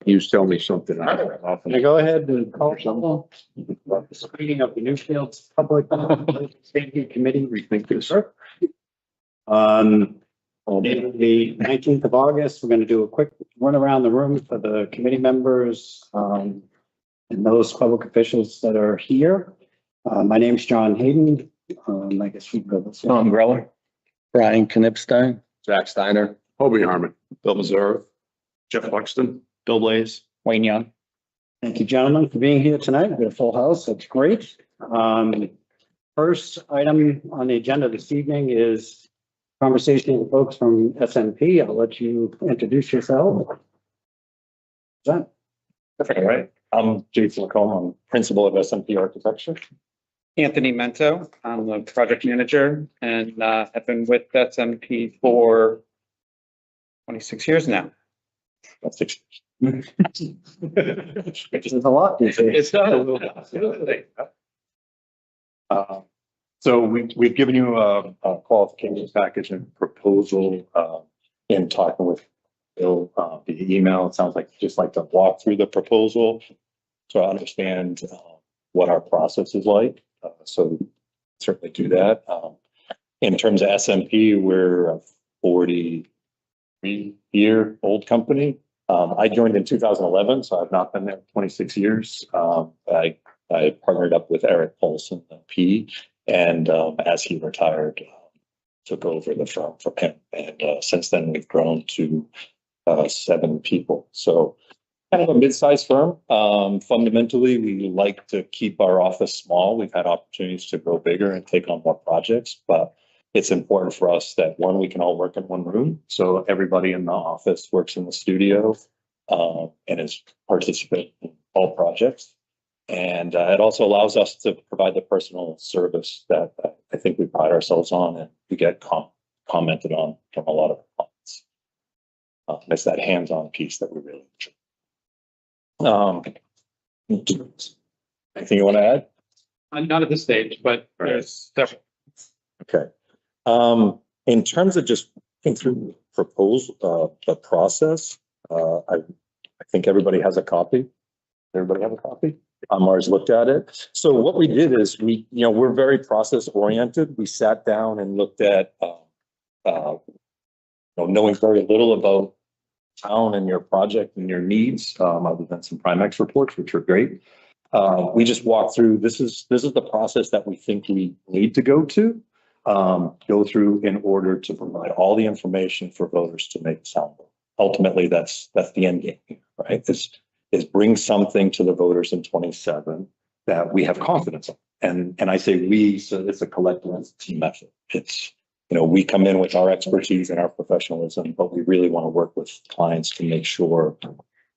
You tell me something. Can I go ahead and call the screening of the Newfields Public Safety Committee? Rethink this. On the 19th of August, we're going to do a quick run around the room for the committee members and those public officials that are here. My name's John Hayden. I guess we can go this way. Tom Greller, Brian Knipstein, Jack Steiner. Hobie Harmon. Bill Meserve, Jeff Buxton. Bill Blaze, Wayne Young. Thank you, gentlemen, for being here tonight. We've got a full house. That's great. First item on the agenda this evening is conversation with folks from SNP. I'll let you introduce yourself. That Perfect, right? I'm Jason Lacombe, I'm principal of SMP Architecture. Anthony Mento. I'm the project manager and have been with SMP for 26 years now. That's 6 there's a lot. It's Absolutely. So we've given you a qualifications package and proposal in talking with Bill via email. It sounds like you'd just like to walk through the proposal to understand what our process is like. So certainly do that. In terms of SMP, we're a 43-year-old company. I joined in 2011, so I've not been there 26 years. I partnered up with Eric Paulson, P, and as he retired, took over the firm from him. And since then, we've grown to 7 people. So kind of a mid-sized firm. Fundamentally, we like to keep our office small. We've had opportunities to grow bigger and take on more projects, but it's important for us that one, we can all work in one room. So everybody in the office works in the studio and is participating in all projects. And it also allows us to provide the personal service that I think we pride ourselves on, and we get commented on from a lot of clients. It's that hands-on piece that we really enjoy. Anything you want to add? Not at this stage, but there's several. Okay. In terms of just thinking through the process, I think everybody has a copy. Everybody have a copy? Mars looked at it. So what we did is we're very process oriented. We sat down and looked at, knowing very little about town and your project and your needs, other than some Primex reports, which are great. We just walked through, this is the process that we think we need to go through in order to provide all the information for voters to make the sound vote. Ultimately, that's the end game, right? Is bring something to the voters in 27 that we have confidence in. And I say we, so it's a collective team effort. It's, we come in with our expertise and our professionalism, but we really want to work with clients to make sure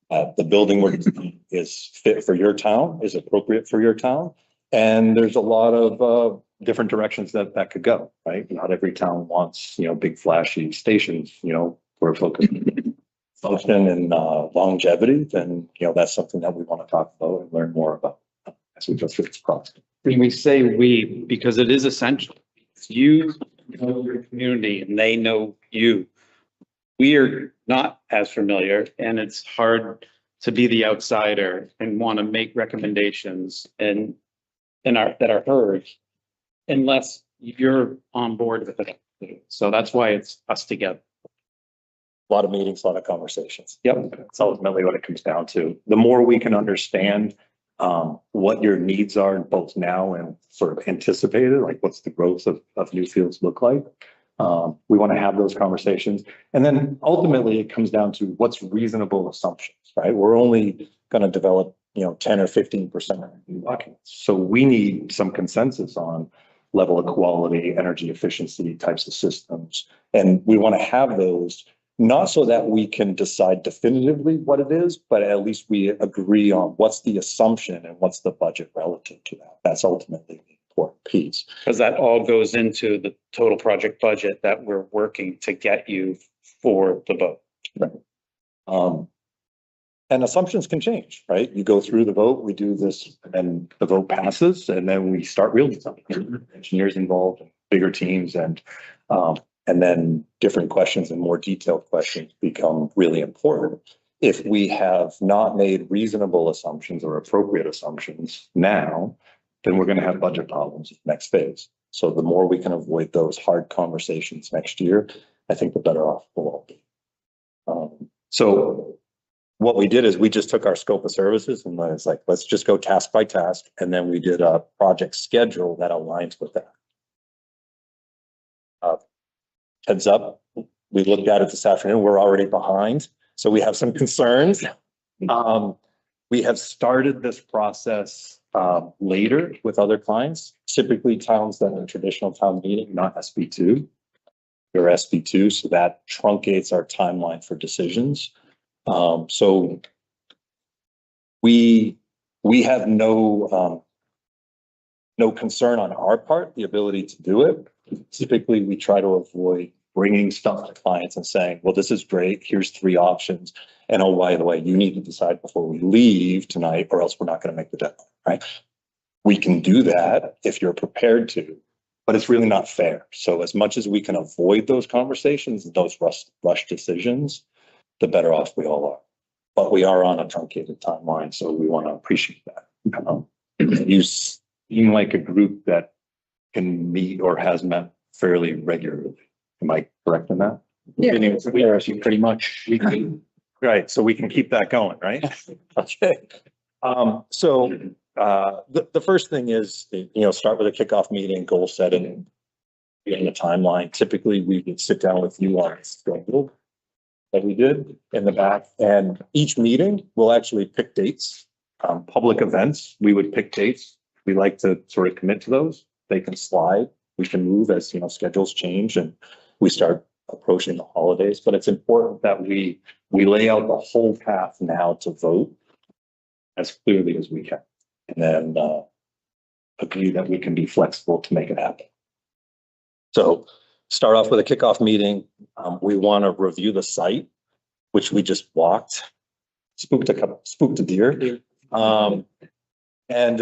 the building we're doing is fit for your town, is appropriate for your town. And there's a lot of different directions that could go, right? Not every town wants, big flashy stations, we're focused on function and longevity. Then, that's something that we want to talk about and learn more about as we go through this process. When we say we, because it is essential. You know your community and they know you. We are not as familiar, and it's hard to be the outsider and want to make recommendations that are heard unless you're on board with it. So that's why it's us together. A lot of meetings, a lot of conversations. Yep. That's ultimately what it comes down to. The more we can understand what your needs are both now and sort of anticipated, like what's the growth of Newfields look like. We want to have those conversations. And then ultimately it comes down to what's reasonable assumptions, right? We're only going to develop, 10 or 15% of new documents. So we need some consensus on level of quality, energy efficiency types of systems. And we want to have those, not so that we can decide definitively what it is, but at least we agree on what's the assumption and what's the budget relative to that. That's ultimately the important piece. Because that all goes into the total project budget that we're working to get you for the vote. Right. And assumptions can change, right? You go through the vote, we do this, and the vote passes, and then we start wielding something. Engineers involved, bigger teams, and then different questions and more detailed questions become really important. If we have not made reasonable assumptions or appropriate assumptions now, then we're going to have budget problems next phase. So the more we can avoid those hard conversations next year, I think the better off we'll all be. So what we did is we just took our scope of services and it's like, let's just go task by task. And then we did a project schedule that aligns with that. Heads up, we looked at it this afternoon. We're already behind. So we have some concerns. We have started this process later with other clients, typically towns that are traditional town meeting, not SB2 or SB2. So that truncates our timeline for decisions. So we have no concern on our part, the ability to do it. Typically, we try to avoid bringing stuff to clients and saying, well, this is great. Here's 3 options. And oh, by the way, you need to decide before we leave tonight, or else we're not going to make the deadline, right? We can do that if you're prepared to, but it's really not fair. So as much as we can avoid those conversations, those rush decisions, the better off we all are. But we are on a truncated timeline, so we want to appreciate that. You seem like a group that can meet or has met fairly regularly. Am I correct in that? Yeah, pretty much. Right, so we can keep that going, right? Okay. So the first thing is, start with a kickoff meeting, goal setting, getting a timeline. Typically, we would sit down with you on a schedule that we did in the back, and each meeting we'll actually pick dates. Public events, we would pick dates. We like to sort of commit to those. They can slide. We can move as schedules change and we start approaching the holidays. But it's important that we lay out the whole path now to vote as clearly as we can, and then agree that we can be flexible to make it happen. So start off with a kickoff meeting. We want to review the site, which we just walked. Spooked a deer. And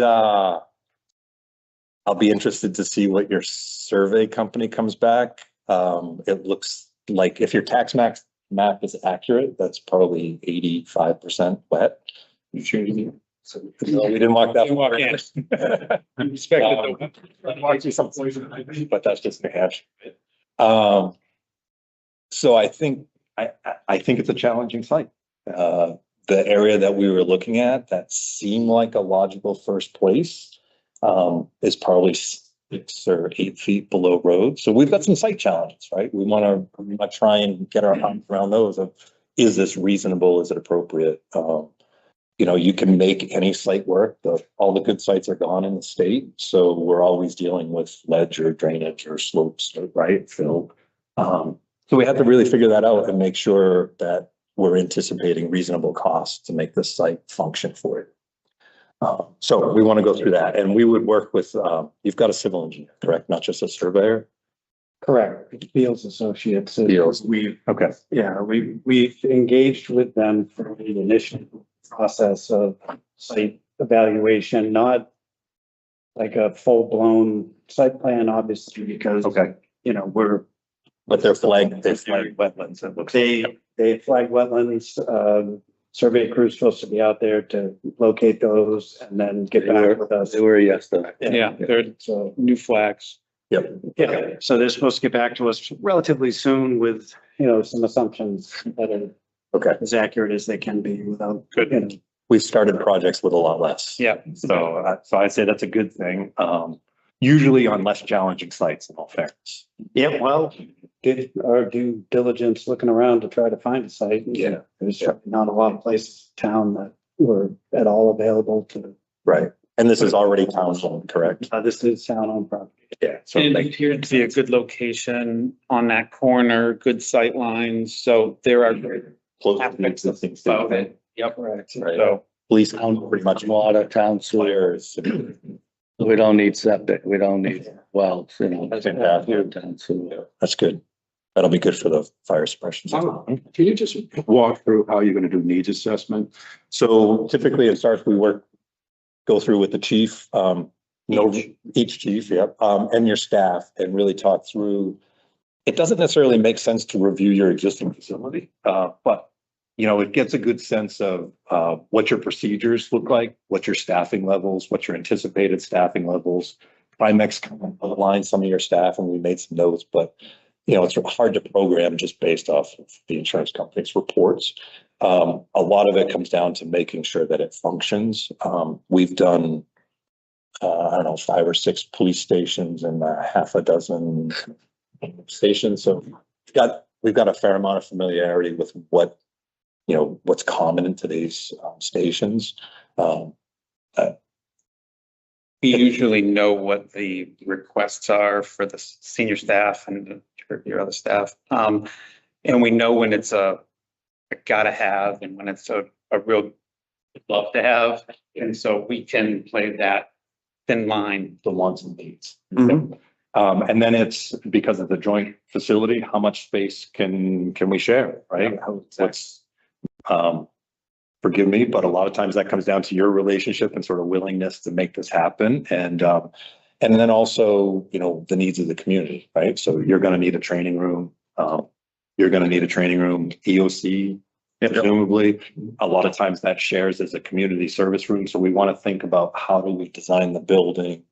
I'll be interested to see what your survey company comes back. It looks like if your tax map is accurate, that's probably 85% wet. You sure you need? So we didn't walk that far. But that's just New Hampshire. So I think it's a challenging site. The area that we were looking at that seemed like a logical first place is probably 6 or 8 feet below road. So we've got some site challenges, right? We want to try and get our arms around those of, is this reasonable? Is it appropriate? You can make any site work. All the good sites are gone in the state. So we're always dealing with ledge or drainage or slopes, right? Fill. So we have to really figure that out and make sure that we're anticipating reasonable costs to make this site function for it. So we want to go through that, and we would work with, you've got a civil engineer, correct? Not just a surveyor? Correct. Fields Associates. Fields. Okay. Yeah, we've engaged with them for the initial process of site evaluation, not like a full-blown site plan, obviously, because But they're flagged wetlands. It looks they flag wetlands. Survey crews supposed to be out there to locate those and then get back with us. They were yesterday. Yeah, they're So, new flags. Yep. yeah, so they're supposed to get back to us relatively soon with, some assumptions that are Okay. as accurate as they can be without, Good. We've started projects with a lot less. Yeah. So I'd say that's a good thing. Usually on less challenging sites, in all fairness. yeah, well, did our due diligence looking around to try to find a site. Yeah. There's not a lot of places in town that were at all available to, Right. And this is already town owned, correct? this is town owned property. Yeah. So And it appeared to be a good location on that corner, good sight lines. So there are close to the existing state. Yep. Correct. Right. So Police town, pretty much Water, town sewer. fires. We don't need septic. We don't need wells, That's fantastic. Town sewer. That's good. That'll be good for the fire suppression. Can you just walk through how you're gonna do needs assessment? So typically it starts, go through with the chief, each chief, yep, and your staff, and really talk through. It doesn't necessarily make sense to review your existing facility, but it gets a good sense of what your procedures look like, what your staffing levels, what your anticipated staffing levels. Primex kind of outlined some of your staff and we made some notes, but it's hard to program just based off of the insurance company's reports. A lot of it comes down to making sure that it functions. We've done, I don't know, 5 or 6 police stations and half a dozen stations. So we've got a fair amount of familiarity with what's common in today's stations. We usually know what the requests are for the senior staff and your other staff. And we know when it's a gotta have and when it's a real love to have. And so we can play that thin line. The wants and needs. And then it's because of the joint facility, how much space can we share, right? What's, forgive me, but a lot of times that comes down to your relationship and sort of willingness to make this happen. And then also, the needs of the community, right? So you're going to need a training room. You're going to need a training room, EOC, presumably. A lot of times that shares as a community service room. So we want to think about how do we design the building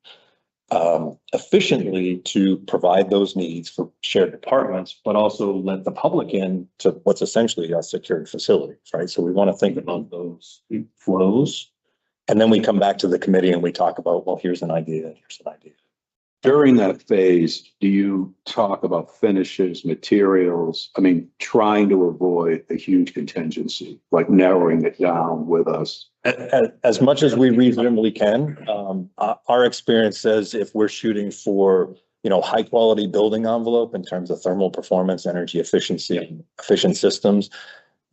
efficiently to provide those needs for shared departments, but also let the public in to what's essentially a secured facility, right? So we want to think about those flows. And then we come back to the committee and we talk about, well, here's an idea, here's an idea. During that phase, do you talk about finishes, materials? I mean, trying to avoid a huge contingency, like narrowing it down with us. As much as we reasonably can, our experience says if we're shooting for, high quality building envelope in terms of thermal performance, energy efficiency, and efficient systems,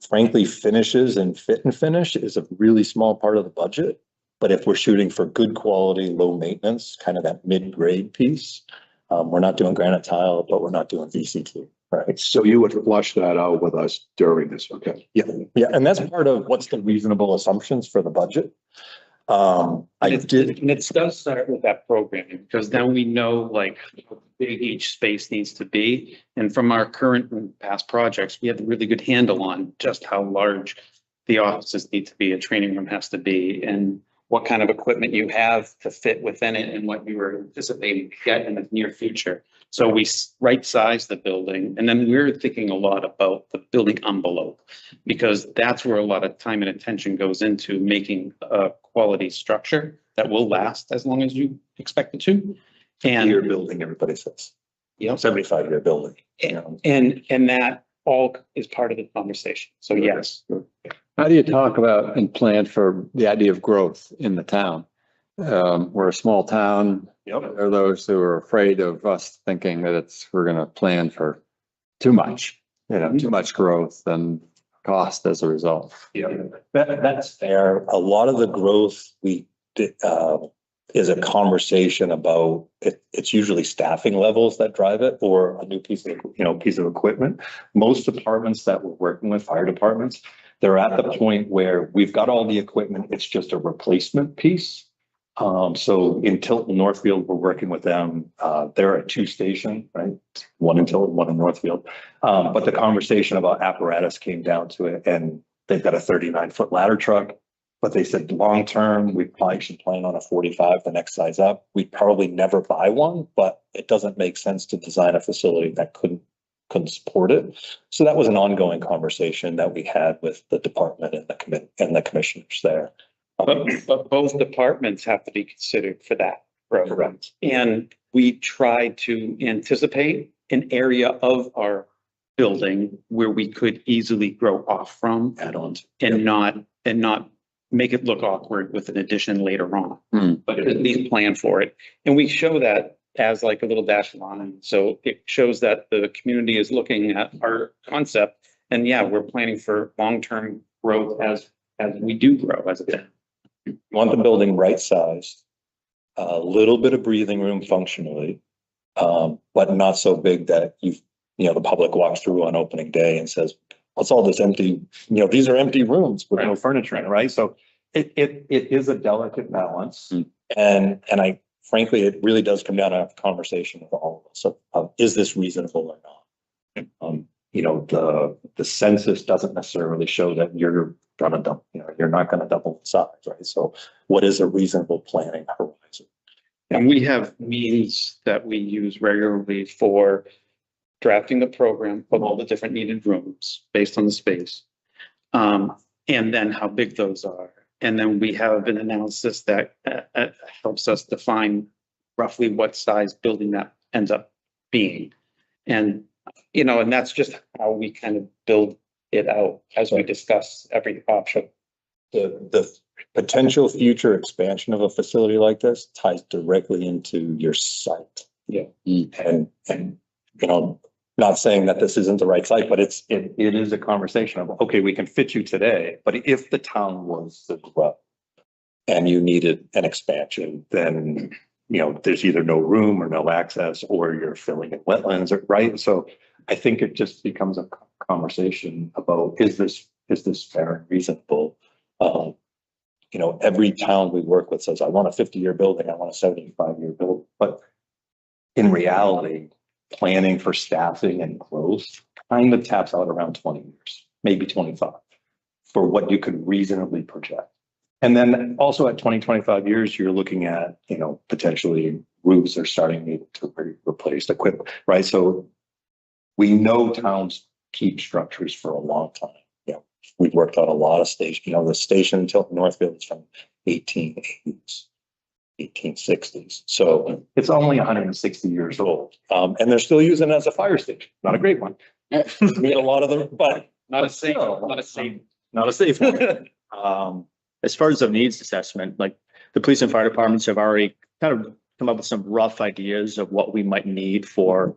frankly, finishes and fit and finish is a really small part of the budget. But if we're shooting for good quality, low maintenance, kind of that mid-grade piece, we're not doing granite tile, but we're not doing VCT, right? So you would flush that out with us during this, okay? Yeah, and that's part of what's the reasonable assumptions for the budget. And it does start with that programming because then we know like how big each space needs to be. And from our current and past projects, we have a really good handle on just how large the offices need to be, a training room has to be, and what kind of equipment you have to fit within it and what you were anticipating to get in the near future. So we right size the building, and then we're thinking a lot about the building envelope because that's where a lot of time and attention goes into making a quality structure that will last as long as you expect it to. And Year building, everybody says. 75-year building. And that all is part of the conversation. So yes. How do you talk about and plan for the idea of growth in the town? We're a small town. Yep. There are those who are afraid of us thinking that we're going to plan for too much, too much growth and cost as a result. Yeah, that's fair. A lot of the growth we did is a conversation about it's usually staffing levels that drive it or a new piece of equipment. Most departments that we're working with, fire departments, they're at the point where we've got all the equipment. It's just a replacement piece. So in Tilton, Northfield, we're working with them. They're a 2-station, right? One in Tilton, one in Northfield. But the conversation about apparatus came down to it, and they've got a 39-foot ladder truck. But they said long term, we probably should plan on a 45, the next size up. We'd probably never buy one, but it doesn't make sense to design a facility that couldn't support it. So that was an ongoing conversation that we had with the department and the commissioners there. But both departments have to be considered for that. Correct. And we try to anticipate an area of our building where we could easily grow off from Add-ons. and not make it look awkward with an addition later on, but at least plan for it. And we show that as like a little dashed line. So it shows that the community is looking at our concept and yeah, we're planning for long-term growth as we do grow as a town. You want the building right sized, a little bit of breathing room functionally, but not so big that the public walks through on opening day and says, what's all this empty, these are empty rooms with no furniture in it, right? So it is a delicate balance. And I frankly, it really does come down to a conversation with all of us of is this reasonable or not? the census doesn't necessarily show that you're gonna double, you're not gonna double the size, right? So what is a reasonable planning horizon? And we have meetings that we use regularly for drafting the program of all the different needed rooms based on the space. And then how big those are. And then we have an analysis that helps us define roughly what size building that ends up being. And, and that's just how we kind of build it out as we discuss every option. The potential future expansion of a facility like this ties directly into your site. Yeah. And, not saying that this isn't the right site, but it is a conversation of, okay, we can fit you today, but if the town was to grow and you needed an expansion, then, there's either no room or no access, or you're filling in wetlands, right? So I think it just becomes a conversation about, is this fair and reasonable? Every town we work with says, I want a 50-year building, I want a 75-year building, but in reality, planning for staffing and growth kind of taps out around 20 years, maybe 25, for what you could reasonably project. And then also at 20, 25 years, you're looking at, potentially roofs are starting to be replaced, equipment, right? So we know towns keep structures for a long time. We've worked on a lot of stations, the station in Tilton Northfields from 1880s. 1860s. So it's only 160 years old. And they're still using it as a fire station. Not a great one. We had a lot of them, but Not a safe one. As far as the needs assessment, like the police and fire departments have already kind of come up with some rough ideas of what we might need for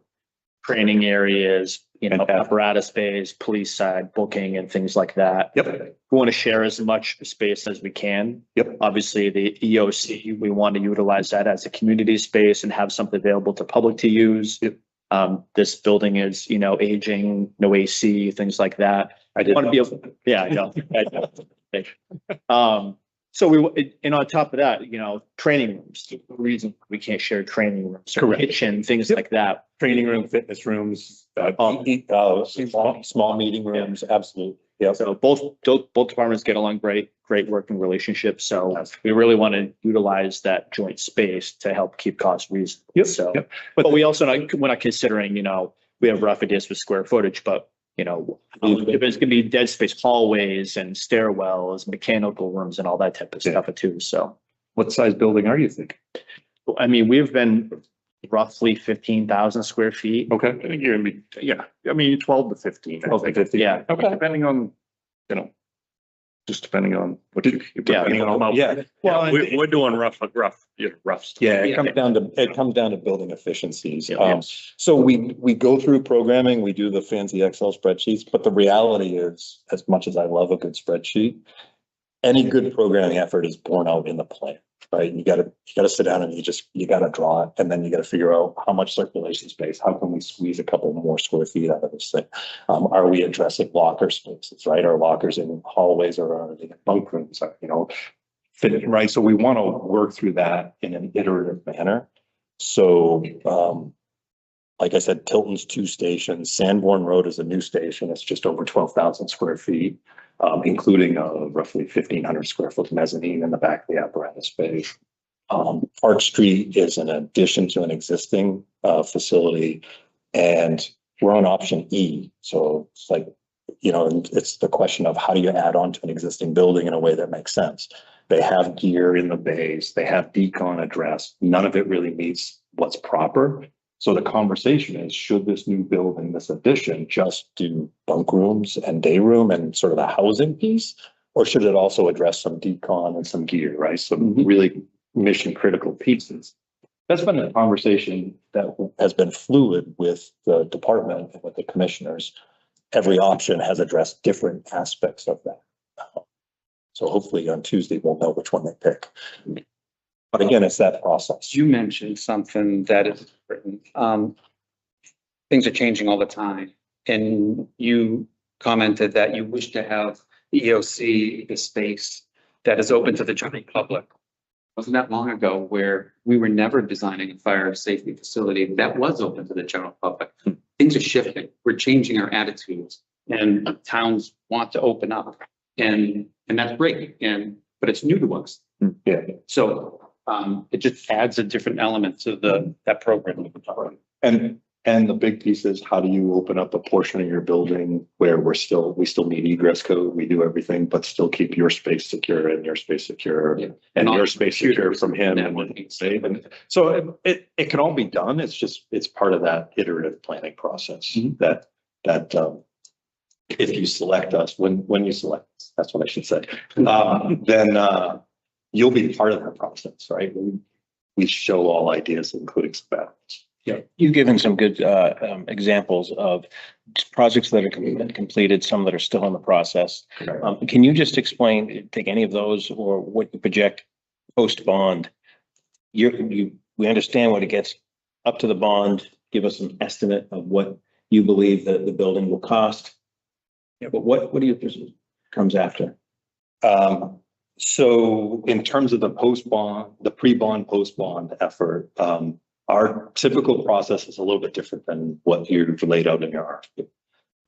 training areas, apparatus bays, police side booking and things like that. Yep. We want to share as much space as we can. Yep. Obviously the EOC, we want to utilize that as a community space and have something available to public to use. Yep. This building is, aging, no AC, things like that. I did. Want to be able, yeah, I know. So and on top of that, training rooms, the reason we can't share training rooms or Correct. kitchen, things like that. Training room, fitness rooms, small meeting rooms, absolutely. Yeah. So both departments get along great working relationships. So we really want to utilize that joint space to help keep costs reasonable. Yep. So, Yep. but we also we're not considering, we have rough ideas for square footage, but if it's gonna be dead space hallways and stairwells, mechanical rooms and all that type of stuff too. So, What size building are you thinking? I mean, we've been roughly 15,000 square feet. Okay. I think you're gonna be, 12 to 15. 12 to 15. Yeah. Okay. Depending on, just depending on what you. Depending on. Yeah. Well, We're doing rough stuff. yeah, it comes down to building efficiencies. Yeah. So we go through programming, we do the fancy Excel spreadsheets, but the reality is, as much as I love a good spreadsheet, any good programming effort is born out in the plan, right? You gotta sit down and you gotta draw it, and then you gotta figure out how much circulation space, how can we squeeze a couple more square feet out of this thing? Are we addressing locker spaces, right? Are lockers in hallways, or are they in bunk rooms, fit, right? So we want to work through that in an iterative manner. So, like I said, Tilton's 2 stations, Sanborn Road is a new station. It's just over 12,000 square feet, including a roughly 1,500 square foot mezzanine in the back of the apparatus bay. Park Street is an addition to an existing facility, and we're on option E. So it's like, it's the question of how do you add on to an existing building in a way that makes sense? They have gear in the bays, they have decon addressed. None of it really meets what's proper. So the conversation is, should this new building, this addition, just do bunk rooms and day room and sort of the housing piece? Or should it also address some decon and some gear, right? Some really mission critical pieces. That's been a conversation that has been fluid with the department and with the commissioners. Every option has addressed different aspects of that. So hopefully on Tuesday, we'll know which one they pick. But again, it's that process. You mentioned something that is important. Things are changing all the time. And you commented that you wish to have the EOC, the space that is open to the general public. Wasn't that long ago where we were never designing a fire safety facility that was open to the general public? things are shifting. We're changing our attitudes and towns want to open up and that's great. But it's new to us. Yeah. So, it just adds a different element to that program. And the big piece is how do you open up a portion of your building where we still need egress code, we do everything, but still keep your space secure and your space secure Yeah. and And your space secure from him networking. and safe. And so it can all be done. It's part of that iterative planning process that if you select us, when you select us, that's what I should say, then you'll be part of that process, right? We show all ideas, including some bad ones. Yeah, you've given some good examples of projects that are completed, some that are still in the process. Can you just explain, take any of those or what you project post bond? We understand what it gets up to the bond. Give us an estimate of what you believe that the building will cost. Yeah, but what do you presume comes after? So in terms of the post-bond, the pre-bond, post-bond effort, our typical process is a little bit different than what you've laid out in your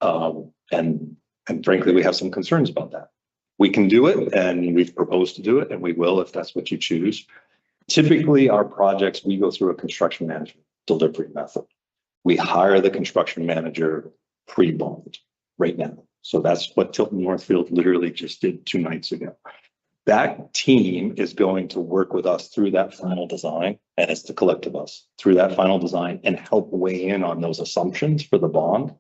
RFP. And frankly, we have some concerns about that. We can do it and we've proposed to do it and we will if that's what you choose. Typically, our projects, we go through a construction management delivery method. We hire the construction manager pre-bond right now. So that's what Tilton Northfield literally just did 2 nights ago. That team is going to work with us through that final design, and it's the collective us through that final design and help weigh in on those assumptions for the bond.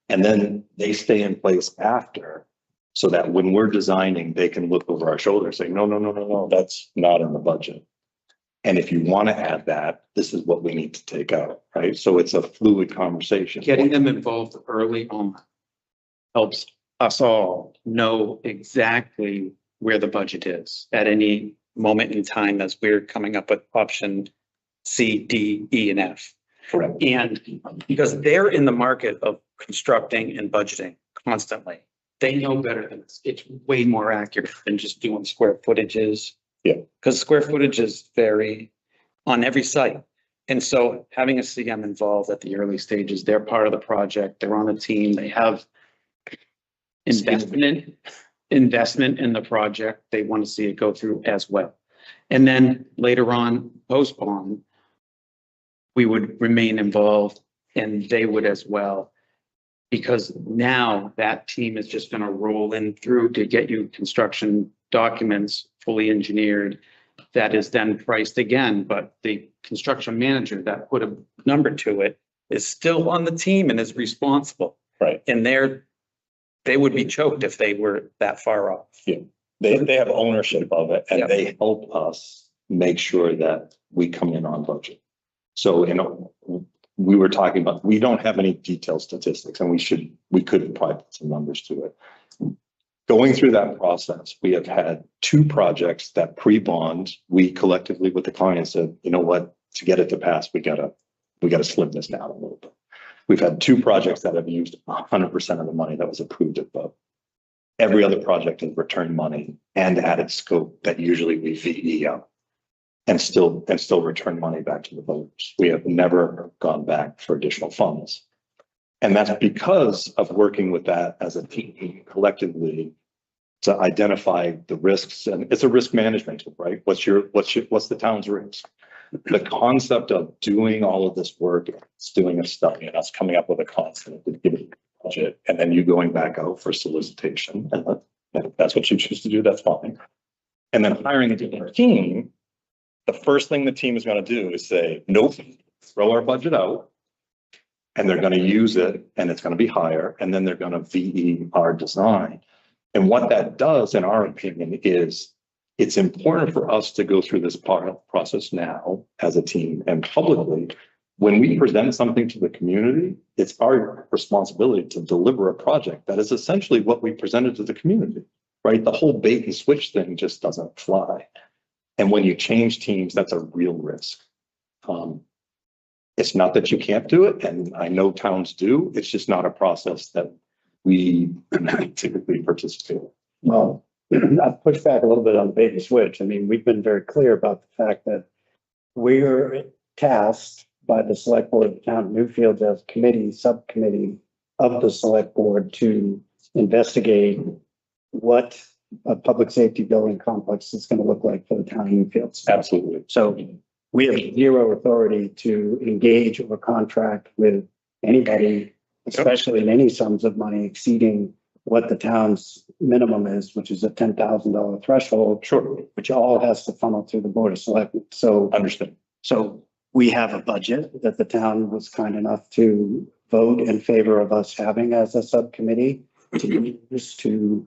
And then they stay in place after so that when we're designing, they can look over our shoulder and say, no, that's not in the budget. And if you want to add that, this is what we need to take out, right? So it's a fluid conversation. Getting them involved early on helps us all know exactly where the budget is at any moment in time as we're coming up with option C, D, E, and F. Correct. And because they're in the market of constructing and budgeting constantly, they know better than us. It's way more accurate than just doing square footages. Yeah. Because square footages vary on every site. And so having a CM involved at the early stages, they're part of the project, they're on the team, they have investment in the project. They want to see it go through as well. And then later on, post bond, we would remain involved and they would as well. Because now that team is just going to roll in through to get you construction documents fully engineered. That is then priced again, but the construction manager that put a number to it is still on the team and is responsible. Right. And they would be choked if they were that far off. Yeah, they have ownership of it and they help us make sure that we come in on budget. So, we were talking about, we don't have any detailed statistics and we could probably put some numbers to it. Going through that process, we have had 2 projects that pre-bond, we collectively with the client said, you know what, to get it to pass, we gotta slim this down a little bit. We've had 2 projects that have used 100% of the money that was approved above. Every other project has returned money and added scope that usually we VE up and still return money back to the voters. We have never gone back for additional funds. And that's because of working with that as a team collectively to identify the risks. And it's a risk management tool, right? What's the town's risk? The concept of doing all of this work, it's doing a study and us coming up with a concept to give it a budget, and then you going back out for solicitation. And if that's what you choose to do, that's fine. And then hiring a different team, the first thing the team is going to do is say, nope, throw our budget out. And they're going to use it and it's going to be higher. And then they're going to VE our design. And what that does, in our opinion, is it's important for us to go through this process now as a team and publicly. When we present something to the community, it's our responsibility to deliver a project that is essentially what we presented to the community, right? The whole bait and switch thing just doesn't fly. And when you change teams, that's a real risk. It's not that you can't do it, and I know towns do. It's just not a process that we typically participate in. Well, I've pushed back a little bit on the bait and switch. I mean, we've been very clear about the fact that we are tasked by the select board of the town of Newfields as committee, subcommittee of the select board to investigate what a public safety building complex is going to look like for the town of Newfields. Absolutely. So we have zero authority to engage or contract with anybody, especially in any sums of money exceeding what the town's minimum is, which is a $10,000 threshold. Sure. Which all has to funnel through the board of selectmen. So, Understood. so we have a budget that the town was kind enough to vote in favor of us having as a subcommittee to use to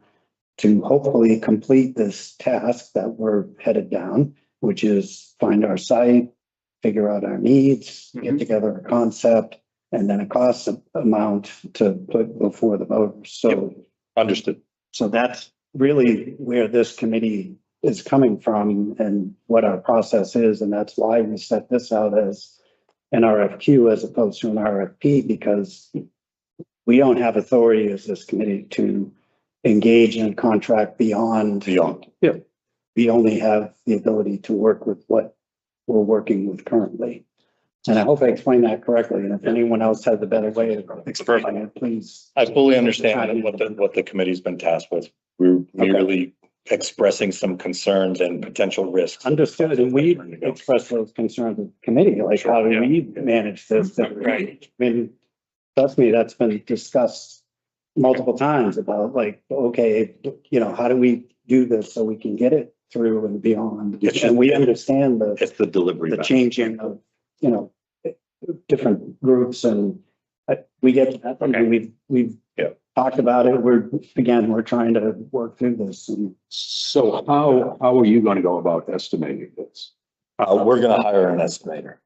hopefully complete this task that we're headed down, which is find our site, figure out our needs, get together a concept, and then a cost amount to put before the voters. So, Understood. so that's really where this committee is coming from and what our process is. And that's why we set this out as an RFQ as opposed to an RFP, because we don't have authority as this committee to engage in a contract beyond. Yeah. We only have the ability to work with what we're working with currently. And I hope I explained that correctly. And if anyone else has a better way of explaining it, please. I fully understand what the committee's been tasked with. We're merely expressing some concerns and potential risks. Understood. And we expressed those concerns with the committee, like how do we manage this? Right. I mean, trust me, that's been discussed multiple times about like, okay, you know, how do we do this so we can get it through and beyond? And we understand It's the delivery. the changing of, you know, different groups and we get that. And we've talked about it. We're trying to work through this. And So how are you going to go about estimating this? We're gonna hire an estimator.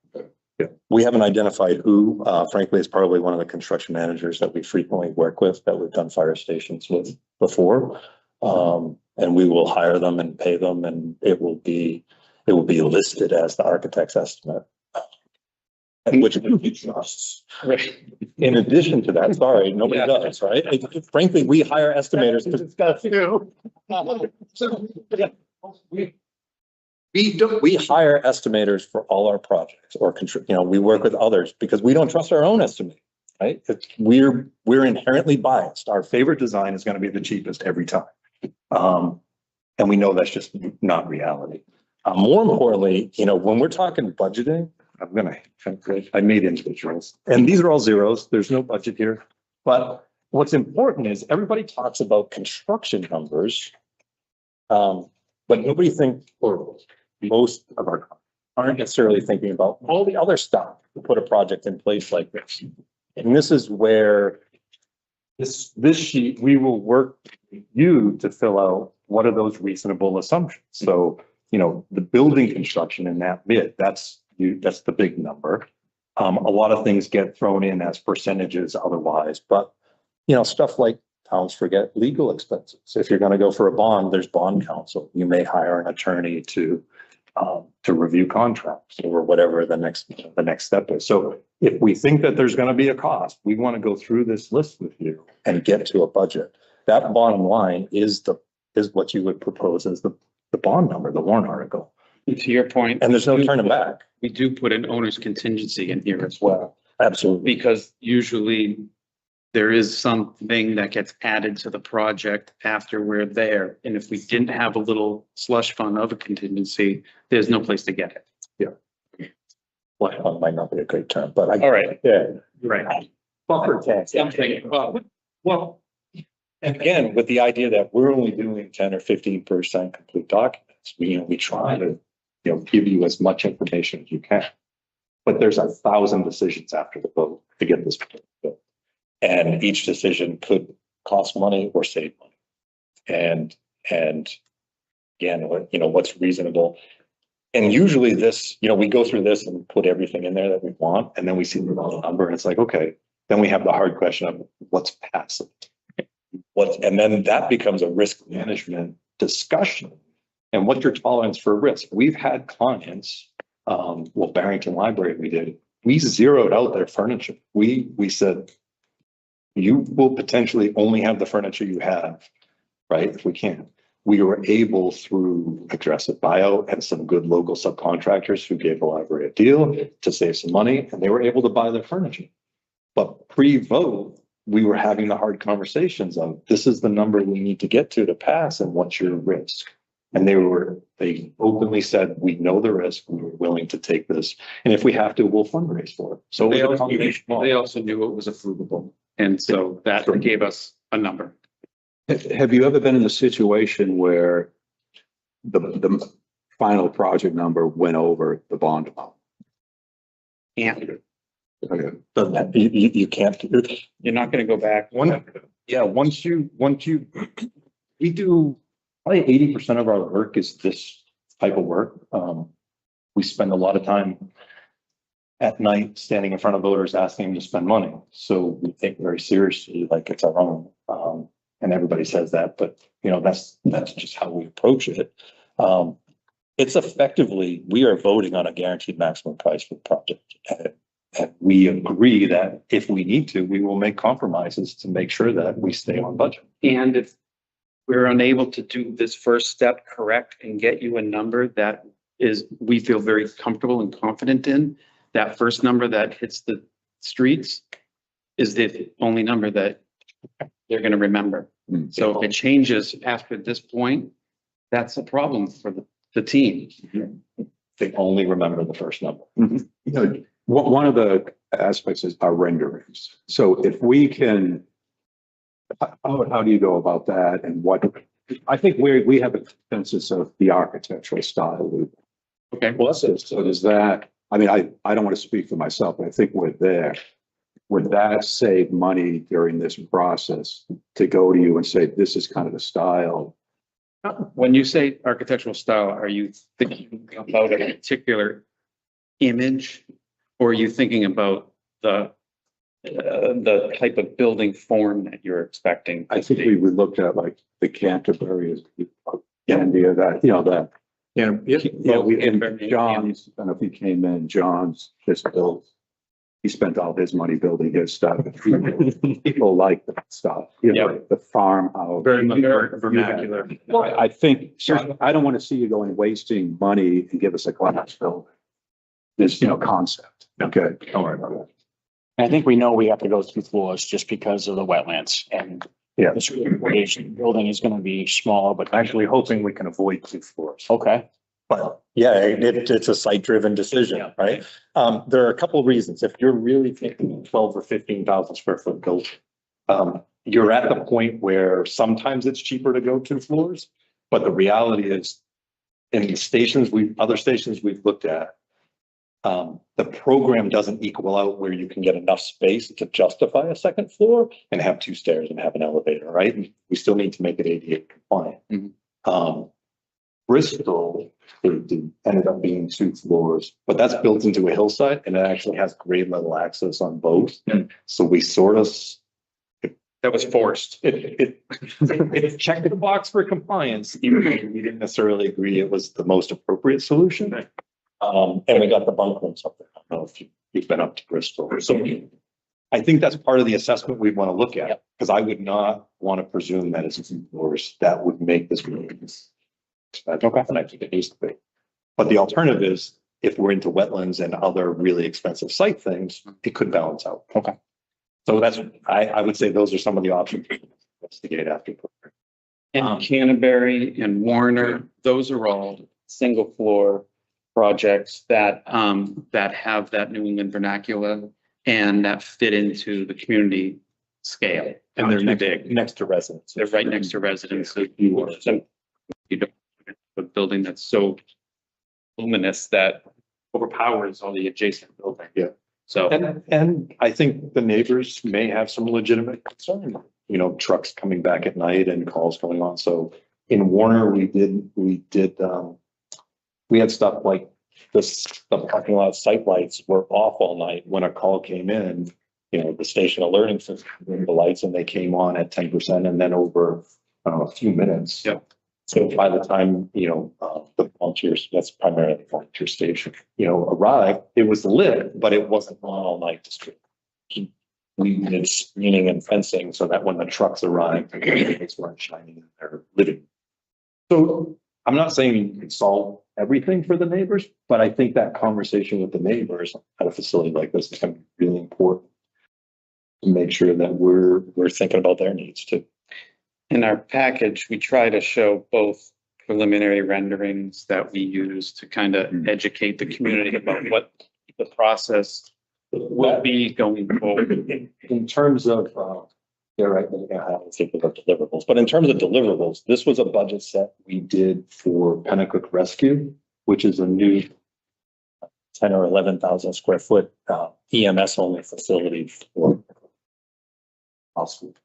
Yeah. We haven't identified who, frankly, it's probably one of the construction managers that we frequently work with, that we've done fire stations with before. And we will hire them and pay them, and it will be listed as the architect's estimate. And which nobody trusts. Right. In addition to that, sorry, nobody Yeah. does, right? Frankly, we hire estimators because it's got to. we hire estimators for all our projects or we work with others because we don't trust our own estimate, right? We're inherently biased. Our favorite design is going to be the cheapest every time. And we know that's just not reality. More importantly, when we're talking budgeting, I made individuals and these are all zeros. There's no budget here. But what's important is everybody talks about construction numbers. But nobody thinks, or most of our aren't necessarily thinking about all the other stuff to put a project in place like this. And this is where this sheet, we will work with you to fill out what are those reasonable assumptions. So, the building construction in that bid, that's the big number. A lot of things get thrown in as percentages otherwise, but stuff like towns forget legal expenses. If you're going to go for a bond, there's bond counsel. You may hire an attorney to review contracts or whatever the next step is. So if we think that there's going to be a cost, we want to go through this list with you and get to a budget. That bottom line is what you would propose as the bond number, the warrant article. And to your point. And there's no turning back. We do put an owner's contingency in here as well, Absolutely. because usually there is something that gets added to the project after we're there. And if we didn't have a little slush fund of a contingency, there's no place to get it. Slush fund might not be a great term, but All right. yeah. Right. Buffer tax. Something, well, And again, with the idea that we're only doing 10 or 15% complete documents, we try to, give you as much information as you can. But there's 1,000 decisions after the vote to get this built. And each decision could cost money or save money. And again, what's reasonable. And usually this, we go through this and put everything in there that we want, and then we see the number and it's like, okay, then we have the hard question of what's passive. And then that becomes a risk management discussion and what's your tolerance for risk. We've had clients, Barrington Library, we zeroed out their furniture. We said, you will potentially only have the furniture you have, right? If we can. we were able through aggressive buyout and some good local subcontractors who gave the library a deal to save some money, and they were able to buy their furniture. But pre-vote, we were having the hard conversations of, this is the number we need to get to pass, and what's your risk? And they openly said, we know the risk, we were willing to take this, and if we have to, we'll fundraise for it. So it was a combination of all. They also knew it was approvable. And so that gave us a number. Have you ever been in a situation where the final project number went over the bond amount? And Okay. You can't. you're not going to go back. Once you, we do probably 80% of our work is this type of work. We spend a lot of time at night standing in front of voters asking them to spend money. So we take very seriously, like it's our own. And everybody says that, but that's just how we approach it. It's effectively, we are voting on a guaranteed maximum price for the project. And we agree that if we need to, we will make compromises to make sure that we stay on budget. And if we're unable to do this first step correct and get you a number that is, we feel very comfortable and confident in, that first number that hits the streets is the only number that they're going to remember. So if it changes after this point, that's a problem for the team. They only remember the first number. One of the aspects is our renderings. So if we can, how do you go about that? And I think we have a consensus of the architectural style. Okay. Well, so does that, I mean, I don't want to speak for myself, but I think we're there. Would that save money during this process to go to you and say, this is kind of the style? When you say architectural style, are you thinking about a particular image? Or are you thinking about the type of building form that you're expecting? I think we looked at like the Canterbury is the idea that, that. John's, I don't know if he came in, John's just built, he spent all his money building his stuff. People like that stuff, the farmhouse. Very vernacular. Well, I think, so I don't want to see you going wasting money and give us a glass building. This, concept. Okay, don't worry about that. I think we know we have to go 2 floors just because of the wetlands and Yeah. this building is going to be smaller, but Actually hoping we can avoid 2 floors. okay. But yeah, it's a site-driven decision, right? There are a couple of reasons. If you're really thinking 12 or 15,000 square foot building, you're at the point where sometimes it's cheaper to go 2 floors. But the reality is, in the other stations we've looked at, the program doesn't equal out where you can get enough space to justify a second floor and have 2 stairs and have an elevator, right? And we still need to make it ADA compliant. Bristol ended up being 2 floors, but that's built into a hillside and it actually has grade level access on both. So we sort of, That was forced. it checked the box for compliance, even though we didn't necessarily agree it was the most appropriate solution. And we got the bunk rooms up there. I don't know if you've been up to Bristol. So I think that's part of the assessment we want to look at, because I would not want to presume that it's 2 floors that would make this really expensive. And I think it needs to be. But the alternative is, if we're into wetlands and other really expensive site things, it could balance out. Okay. So I would say those are some of the options to investigate after. And Canterbury and Warner, those are all single floor projects that have that New England vernacular and that fit into the community scale. And they're Not too big. next to residents. They're right next to residences. So you don't have a building that's so luminous that overpowers all the adjacent building. Yeah. So, And I think the neighbors may have some legitimate concern, trucks coming back at night and calls going on. So in Warner, we had stuff like the parking lot site lights were off all night. When a call came in, the station alerting system, the lights, and they came on at 10% and then over a few minutes. Yeah. So by the time, the volunteers, that's primarily the volunteer station, arrived, it was lit, but it wasn't on all night. We did screening and fencing so that when the trucks arrived, the lights weren't shining in their living. So I'm not saying you can solve everything for the neighbors, but I think that conversation with the neighbors at a facility like this is going to be really important to make sure that we're thinking about their needs too. In our package, we try to show both preliminary renderings that we use to kind of educate the community about what the process will be going forward. In terms of, yeah, right, I haven't think about deliverables, but in terms of deliverables, this was a budget set we did for Pennacook Rescue, which is a new 10 or 11,000 square foot EMS only facility for hospital.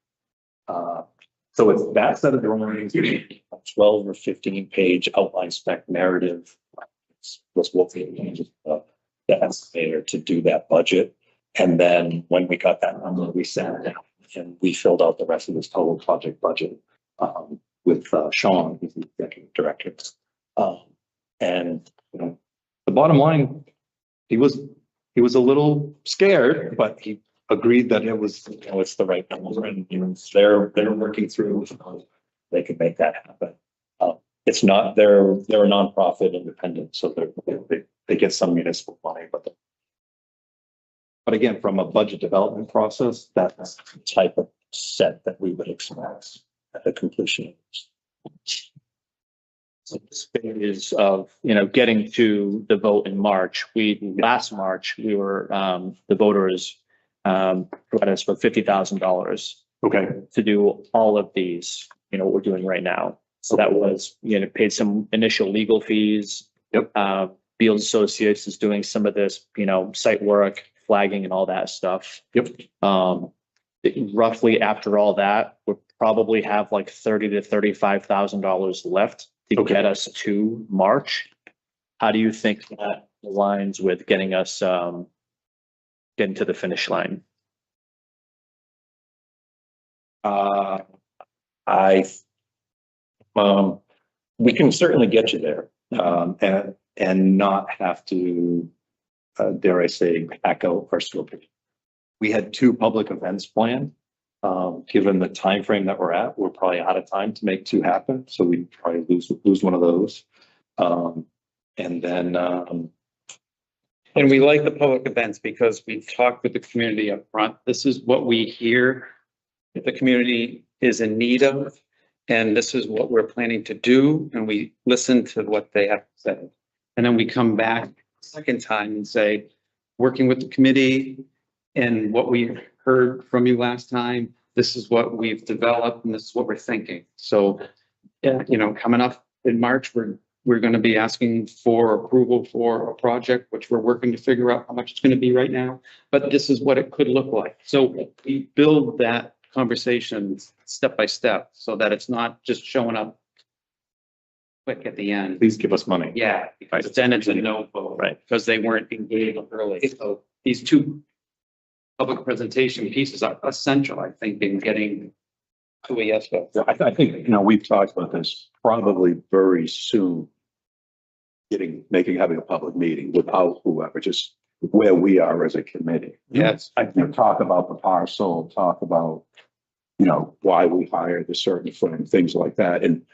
So it's that set of drawings, a 12 or 15 page outline spec narrative was what we used the estimator to do that budget. And then when we got that number, we sat down and we filled out the rest of this total project budget with Sean, who's the executive director. And you know, the bottom line, he was a little scared, but he agreed that it was, you know, it's the right number, and you know, they're working through. They can make that happen. It's not they're a nonprofit independent, so they get some municipal money, but again, from a budget development process, that's the type of set that we would expect at the completion. So this phase of, you know, getting to the vote in March, last March, we were, the voters provided us with $50,000 Okay. to do all of these, you know, what we're doing right now. So that was, you know, paid some initial legal fees. Yep. Beals Associates is doing some of this, you know, site work, flagging and all that stuff. Yep. Roughly after all that, we'll probably have like $30,000 to $35,000 left to Okay. get us to March. How do you think that aligns with getting us, getting to the finish line? We can certainly get you there, and not have to, dare I say, back out our scope. We had 2 public events planned. Given the time frame that we're at, we're probably out of time to make 2 happen, so we probably lose one of those. And then, And we like the public events because we talk with the community up front. This is what we hear that the community is in need of. And this is what we're planning to do. And we listen to what they have to say. And then we come back second time and say, working with the committee and what we heard from you last time, this is what we've developed and this is what we're thinking. So, you know, coming up in March, we're going to be asking for approval for a project, which we're working to figure out how much it's going to be right now. But this is what it could look like. So we build that conversation step by step so that it's not just showing up quick at the end. please give us money. Yeah, because then it's a no vote, right? Because they weren't engaged early. So these 2 public presentation pieces are essential, I think, in getting to a yes vote. I think, you know, we've talked about this probably very soon. Having a public meeting without whoever, just where we are as a committee. Yes. I think talk about the parcel, talk about, you know, why we hired a certain firm, things like that, and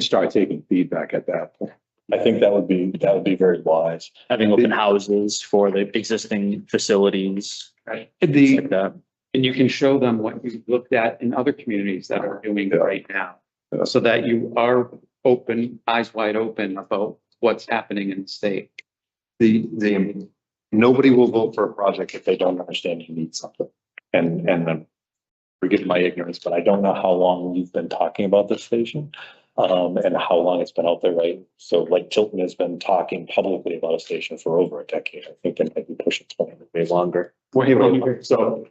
start taking feedback at that point. I think that would be very wise. Having open houses for the existing facilities, Right. things like that. And you can show them what you've looked at in other communities that are doing Yeah. right now. Yeah. So that you are open, eyes wide open about what's happening in the state. Nobody will vote for a project if they don't understand you need something. And forgive my ignorance, but I don't know how long you've been talking about this station. And how long it's been out there, right? So like Tilton has been talking publicly about a station for over a decade. I think they might be pushing 20, maybe longer. Way longer. So,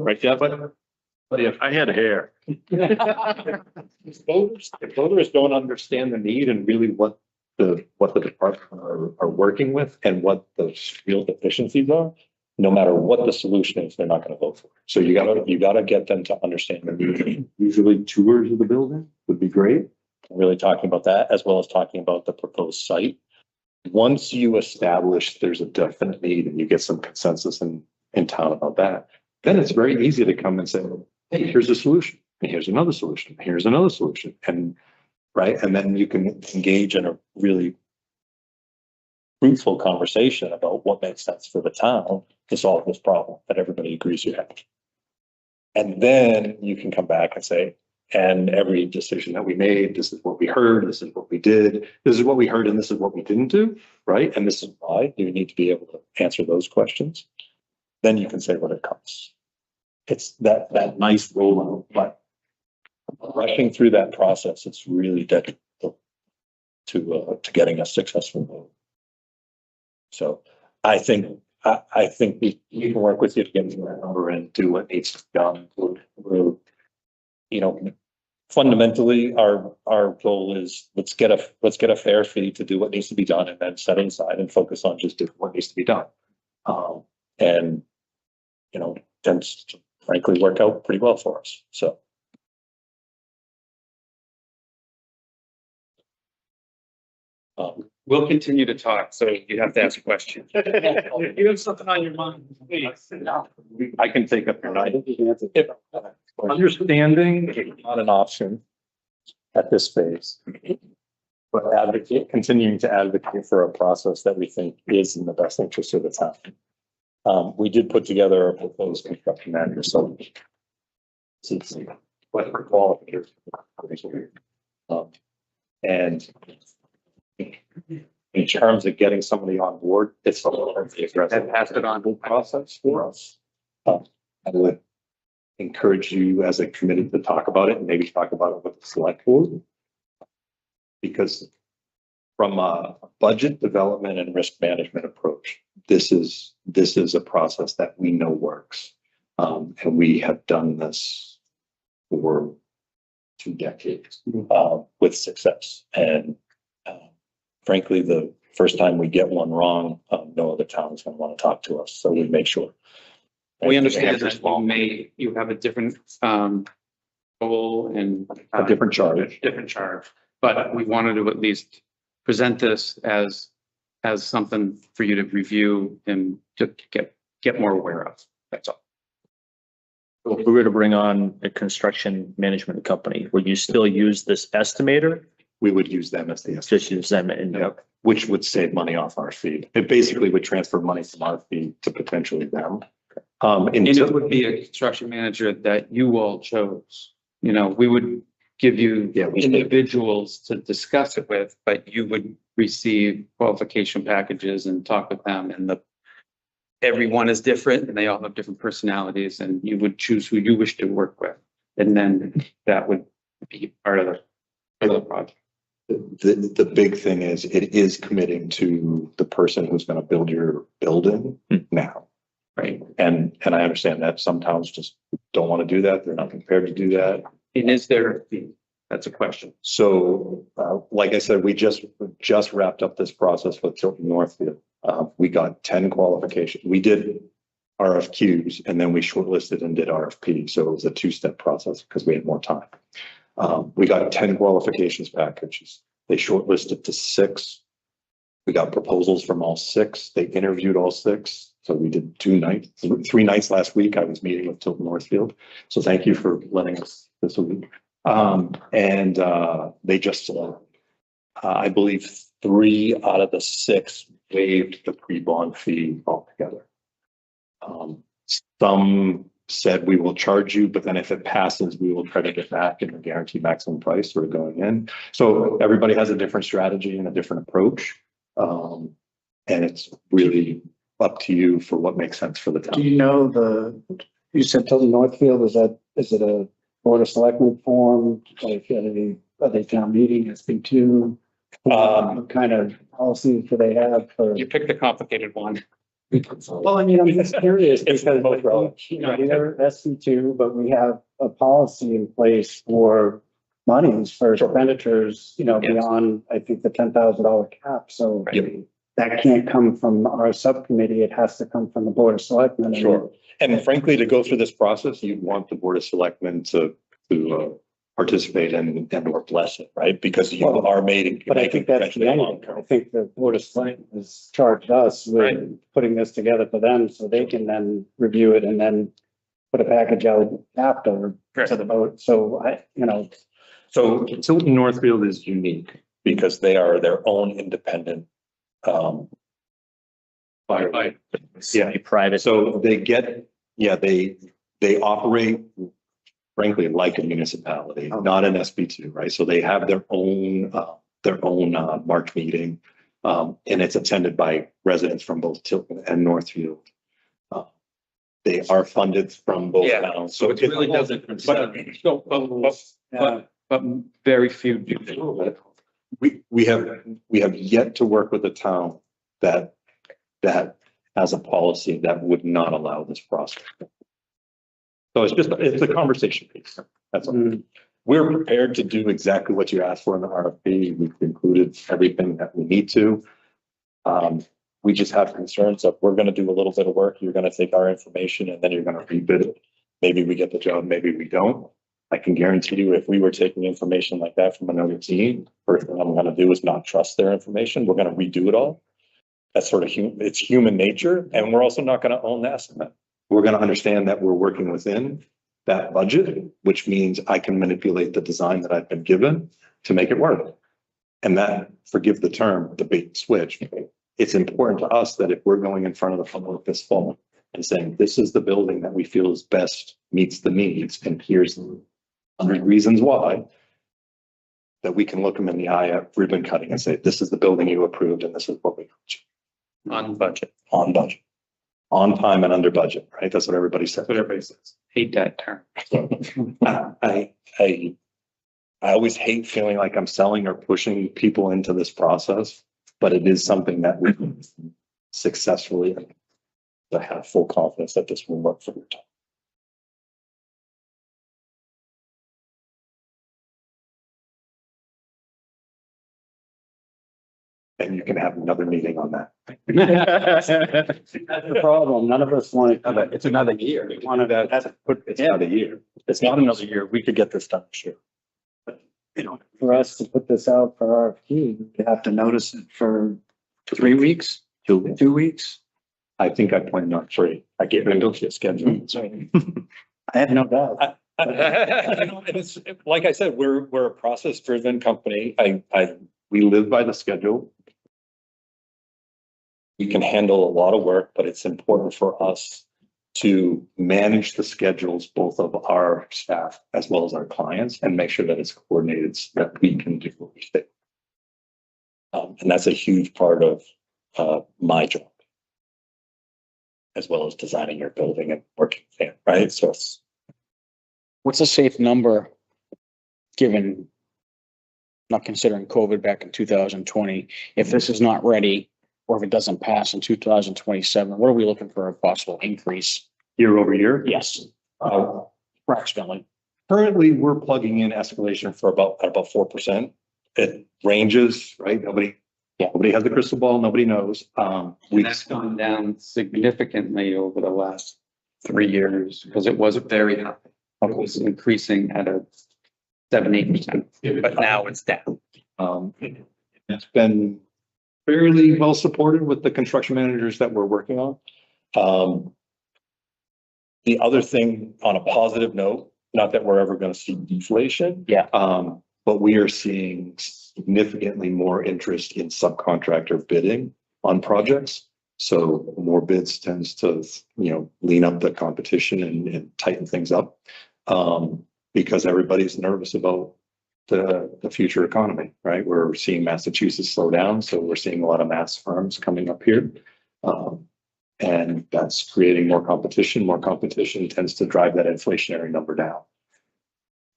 right, Jeff? But if I had hair. if voters don't understand the need and really what the department are working with and what the real deficiencies are, no matter what the solution is, they're not going to vote for it. So you gotta get them to understand the need. Usually tours of the building would be great. Really talking about that as well as talking about the proposed site. Once you establish there's a definite need and you get some consensus in town about that, then it's very easy to come and say, hey, here's a solution. And here's another solution. Here's another solution. And right? And then you can engage in a really fruitful conversation about what makes sense for the town to solve this problem that everybody agrees you have. And then you can come back and say, and every decision that we made, this is what we heard, this is what we did, this is what we heard, and this is what we didn't do, right? And this is why you need to be able to answer those questions. Then you can say what it comes. It's that nice rollout, but rushing through that process, it's really detrimental to getting a successful vote. So I think we can work with you to get to that number and do what needs to be done. We're, you know, fundamentally, our goal is let's get a fair fee to do what needs to be done, and then set it aside and focus on just doing what needs to be done. And you know, tends to frankly work out pretty well for us. So. We'll continue to talk, so you have to ask a question. If you have something on your mind, please. I can take up your night. Understanding is not an option at this phase, but continuing to advocate for a process that we think is in the best interest of the town. We did put together a proposed construction manager, so it's what for qualifiers. And in terms of getting somebody on board, it's a little And pass it on. process for us. I would encourage you as a committee to talk about it and maybe talk about it with the select board. Because from a budget development and risk management approach, this is a process that we know works. And we have done this for 2 decades with success. And frankly, the first time we get one wrong, no other town is going to want to talk to us. So we make sure. We understand that you have a different goal and A different charge. different charge, but we wanted to at least present this as something for you to review and to get more aware of. That's all. So if we were to bring on a construction management company, would you still use this estimator? We would use them as the Just use them and Yep, which would save money off our fee. It basically would transfer money from our fee to potentially them. And it would be a construction manager that you all chose. You know, we would give you individuals to discuss it with, but you would receive qualification packages and talk with them, and everyone is different and they all have different personalities, and you would choose who you wish to work with. And then that would be part of the project. The big thing is it is committing to the person who's going to build your building now. Right. And I understand that some towns just don't want to do that. They're not prepared to do that. And is there a fee? That's a question. So, like I said, we just wrapped up this process with Tilton Northfield. We got 10 qualifications. We did RFQs and then we shortlisted and did RFP. So it was a 2-step process because we had more time. We got 10 qualifications packages. They shortlisted to 6. We got proposals from all 6. They interviewed all 6. So we did 2 nights, 3 nights last week. I was meeting with Tilton Northfield. So thank you for letting us this week. And they just, I believe 3 out of the 6 waived the pre-bond fee altogether. Some said we will charge you, but then if it passes, we will credit it back and guarantee maximum price sort of going in. So everybody has a different strategy and a different approach. And it's really up to you for what makes sense for the Do town. you know you said Tilton Northfield, is it a Board of Selectmen form? Like, are they town meeting, SB2? What kind of policies do they have for? You picked a complicated one. Well, I mean, I'm just curious because, you know, we're SB2, but we have a policy in place for monies for expenditures, you know, Yes. beyond, I think, the $10,000 cap. So that can't come from our subcommittee. It has to come from the Board of Selectmen. Sure. And frankly, to go through this process, you'd want the Board of Selectmen to participate and or bless it, right? Because you are made. But I think that's the end. I think the Board of Selectmen has charged us with putting this together for them so they can then review it and then put a package out after to the vote. So So Tilton Northfield is unique because they are their own independent, fire. Yeah, Private. so they get, they operate frankly like a municipality, not an SB2, right? So they have their own March meeting. And it's attended by residents from both Tilton and Northfield. They are funded from both Yeah. towns. So it really doesn't. But very few do. We have yet to work with a town that has a policy that would not allow this process. So it's a conversation piece. That's all. We're prepared to do exactly what you asked for in the RFP. We've included everything that we need to. We just have concerns of we're going to do a little bit of work. You're going to take our information and then you're going to rebid it. Maybe we get the job, maybe we don't. I can guarantee you if we were taking information like that from another team, first thing I'm going to do is not trust their information. We're going to redo it all. That's sort of it's human nature. And we're also not going to own the estimate. We're going to understand that we're working within that budget, which means I can manipulate the design that I've been given to make it work. And that, forgive the term, the bait and switch. It's important to us that if we're going in front of the public this fall and saying, this is the building that we feel is best meets the needs, and here's 100 reasons why, that we can look them in the eye at ribbon cutting and say, this is the building you approved and this is what we got. On budget. On budget, on time and under budget, right? That's what everybody says. What everybody says. Hate that term. I always hate feeling like I'm selling or pushing people into this process, but it is something that we successfully, I have full confidence that this will work for your time. And you can have another meeting on that. That's the problem. None of us want to. It's another year. It's another year. It's not another year. We could get this done, sure. You know, for us to put this out for RFP, we have to notice it for 3 weeks, 2 weeks. I think I planned on 3. I get rid of your schedule. I have no doubt. And it's like I said, we're a process driven company. We live by the schedule. We can handle a lot of work, but it's important for us to manage the schedules, both of our staff as well as our clients, and make sure that it's coordinated so that we can do what we say. And that's a huge part of my job, as well as designing your building and working there, right? So it's, What's a safe number, given, not considering COVID back in 2020, if this is not ready, or if it doesn't pass in 2027, what are we looking for a possible increase? year over year. Yes, approximately. Currently, we're plugging in escalation for about 4%. It ranges, right? Nobody has a crystal ball. Nobody knows. That's gone down significantly over the last 3 years because it was very high. It was increasing at a 7-8%, but now it's down. It's been fairly well supported with the construction managers that we're working on. The other thing, on a positive note, not that we're ever going to see deflation. Yeah. But we are seeing significantly more interest in subcontractor bidding on projects. So more bids tends to, lean up the competition and tighten things up. Because everybody's nervous about the future economy, right? We're seeing Massachusetts slow down. So we're seeing a lot of mass firms coming up here. And that's creating more competition. More competition tends to drive that inflationary number down.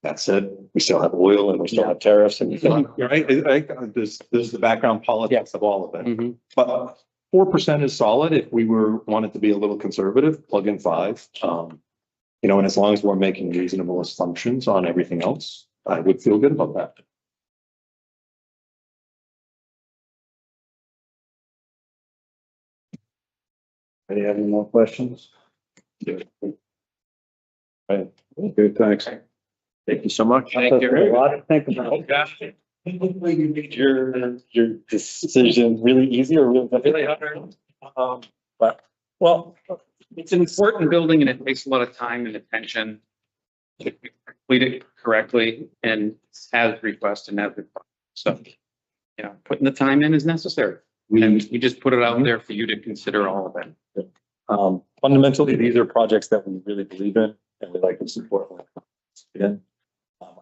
That said, we still have oil and we still have tariffs and, right? There's the background politics of all of it. Mm-hmm. But 4% is solid. If we wanted to be a little conservative, plug in 5. And as long as we're making reasonable assumptions on everything else, I would feel good about that. Any have any more questions? Right. Good, thanks. Thank you so much. Thank you. A lot to think about. Hopefully you made your decision really easy or really hard. But, well, it's an important building and it takes a lot of time and attention. complete it correctly and as requested and as required. So, you know, putting the time in is necessary. And we just put it out there for you to consider all of it. Fundamentally, these are projects that we really believe in and we like to support. Again,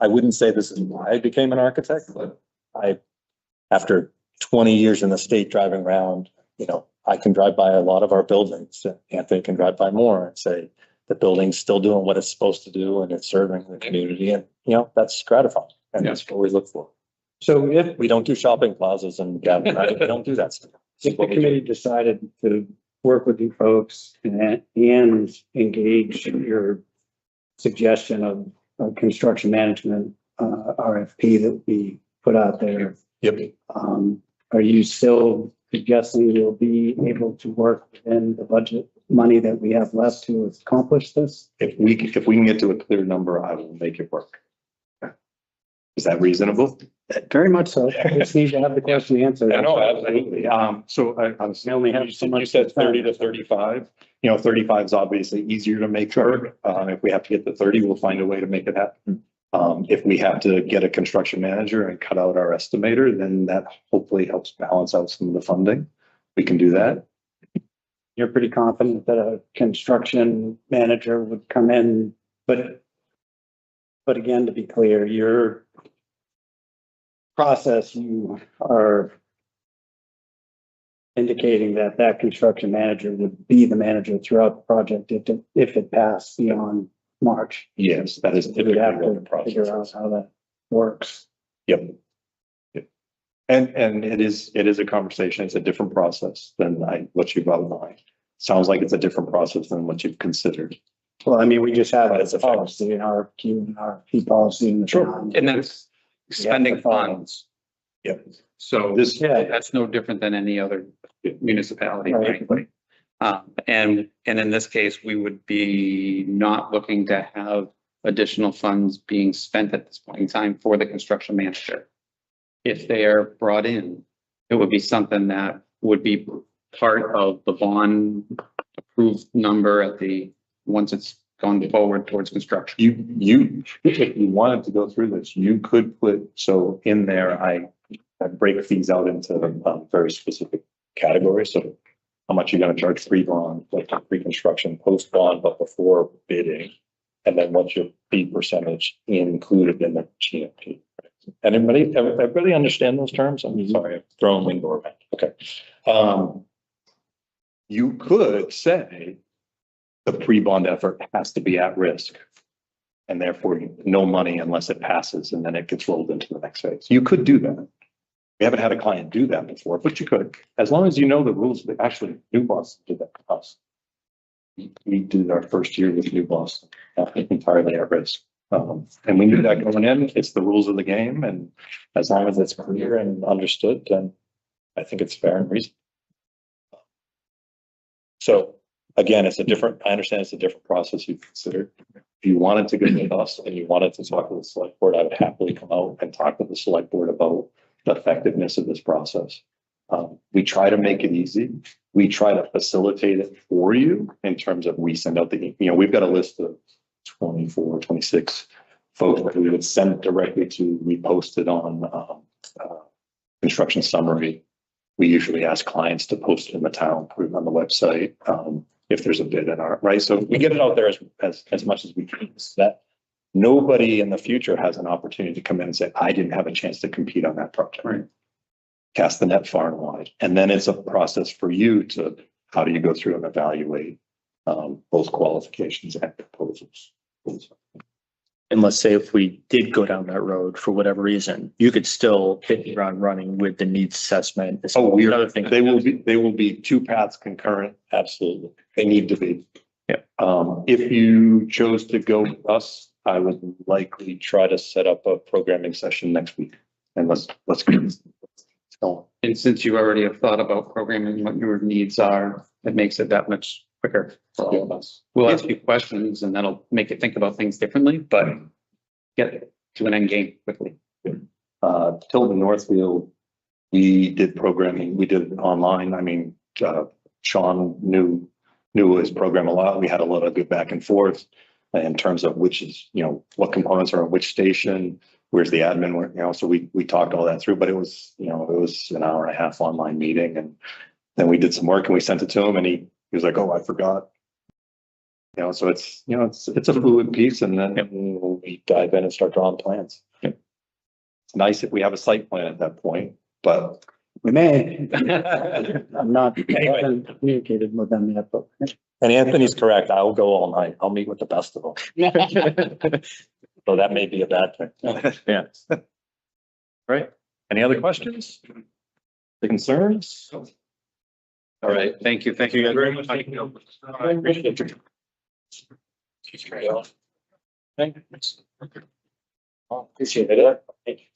I wouldn't say this is why I became an architect, but after 20 years in the state driving around, you know, I can drive by a lot of our buildings. Anthony can drive by more and say the building's still doing what it's supposed to do and it's serving the community. And, you know, that's gratifying. And that's what we look for. So if We don't do shopping plazas and we don't do that stuff. If the committee decided to work with you folks and engage your suggestion of a construction management RFP that we put out there, Yep. are you still suggesting you'll be able to work within the budget money that we have left to accomplish this? If we can get to a clear number, I will make it work. Is that reasonable? Very much so. I just need to have the question answered. Absolutely. So I was, We only have so you much. said 30 to 35. You know, 35 is obviously easier to make work. If we have to get to 30, we'll find a way to make it happen. If we have to get a construction manager and cut out our estimator, then that hopefully helps balance out some of the funding. We can do that. You're pretty confident that a construction manager would come in, but again, to be clear, your process, you are indicating that that construction manager would be the manager throughout the project if it passed beyond March. Yes, that is We'd typically have what the to figure process out is. how that works. Yep. And it is a conversation. It's a different process than what you've outlined. Sounds like it's a different process than what you've considered. Well, I mean, we just have But as it's a a fact. policy in our Q and our P policy in the town. And that's spending funds. Yep. So This, that's no different than any other municipality, Right. frankly. And in this case, we would be not looking to have additional funds being spent at this point in time for the construction manager. If they are brought in, it would be something that would be part of the bond approved number at once it's gone forward towards construction. if you wanted to go through this, you could put, so in there, I break these out into very specific categories. So how much you're going to charge pre-bond, like pre-construction, post-bond, but before bidding. And then what's your fee percentage included in the GMP? Everybody understand those terms? I'm sorry, I'm throwing lingo around. Okay. You could say the pre-bond effort has to be at risk. And therefore no money unless it passes and then it gets rolled into the next phase. You could do that. We haven't had a client do that before, but you could, as long as you know the rules. Actually, New Boston did that to us. We did our first year with New Boston, entirely at risk. And we knew that going in. It's the rules of the game. And as long as it's clear and understood, then I think it's fair and reasonable. So again, I understand it's a different process you considered. If you wanted to go with us and you wanted to talk to the select board, I would happily come out and talk with the select board about the effectiveness of this process. We try to make it easy. We try to facilitate it for you in terms of we send out we've got a list of 24, 26 folks that we would send directly to. We post it on construction summary. We usually ask clients to post it in the town, put it on the website. If there's a bid in our, right? So we get it out there as much as we can, so that nobody in the future has an opportunity to come in and say, I didn't have a chance to compete on that project. Right. Cast the net far and wide. And then it's a process for you to, how do you go through and evaluate both qualifications and proposals? And let's say if we did go down that road for whatever reason, you could still hit the ground running with the needs assessment. Another thing. They will be two paths concurrent. Absolutely. They need to be. Yeah. If you chose to go with us, I would likely try to set up a programming session next week. And let's get this going. And since you already have thought about programming what your needs are, it makes it that much quicker for all of us. We'll ask you questions and that'll make you think about things differently, but get to an end game quickly. Tilton Northfield, we did programming. We did it online. I mean, Sean knew his program a lot. We had a lot of good back and forth. in terms of which is, what components are on which station, where's the admin, so we talked all that through, but it was an hour and a half online meeting, and then we did some work and we sent it to him, and he was like, oh, I forgot. So it's a fluid piece, and then we dive in and start drawing plans. It's nice if we have a site plan at that point, but We may. I'm not, I haven't communicated with them yet, but. and Anthony's correct. I'll go all night. I'll meet with the best of them. So that may be a bad thing. Yeah. Right. Any other questions? The concerns? All right, thank you. Thank you guys very much. I appreciate you. Appreciate it.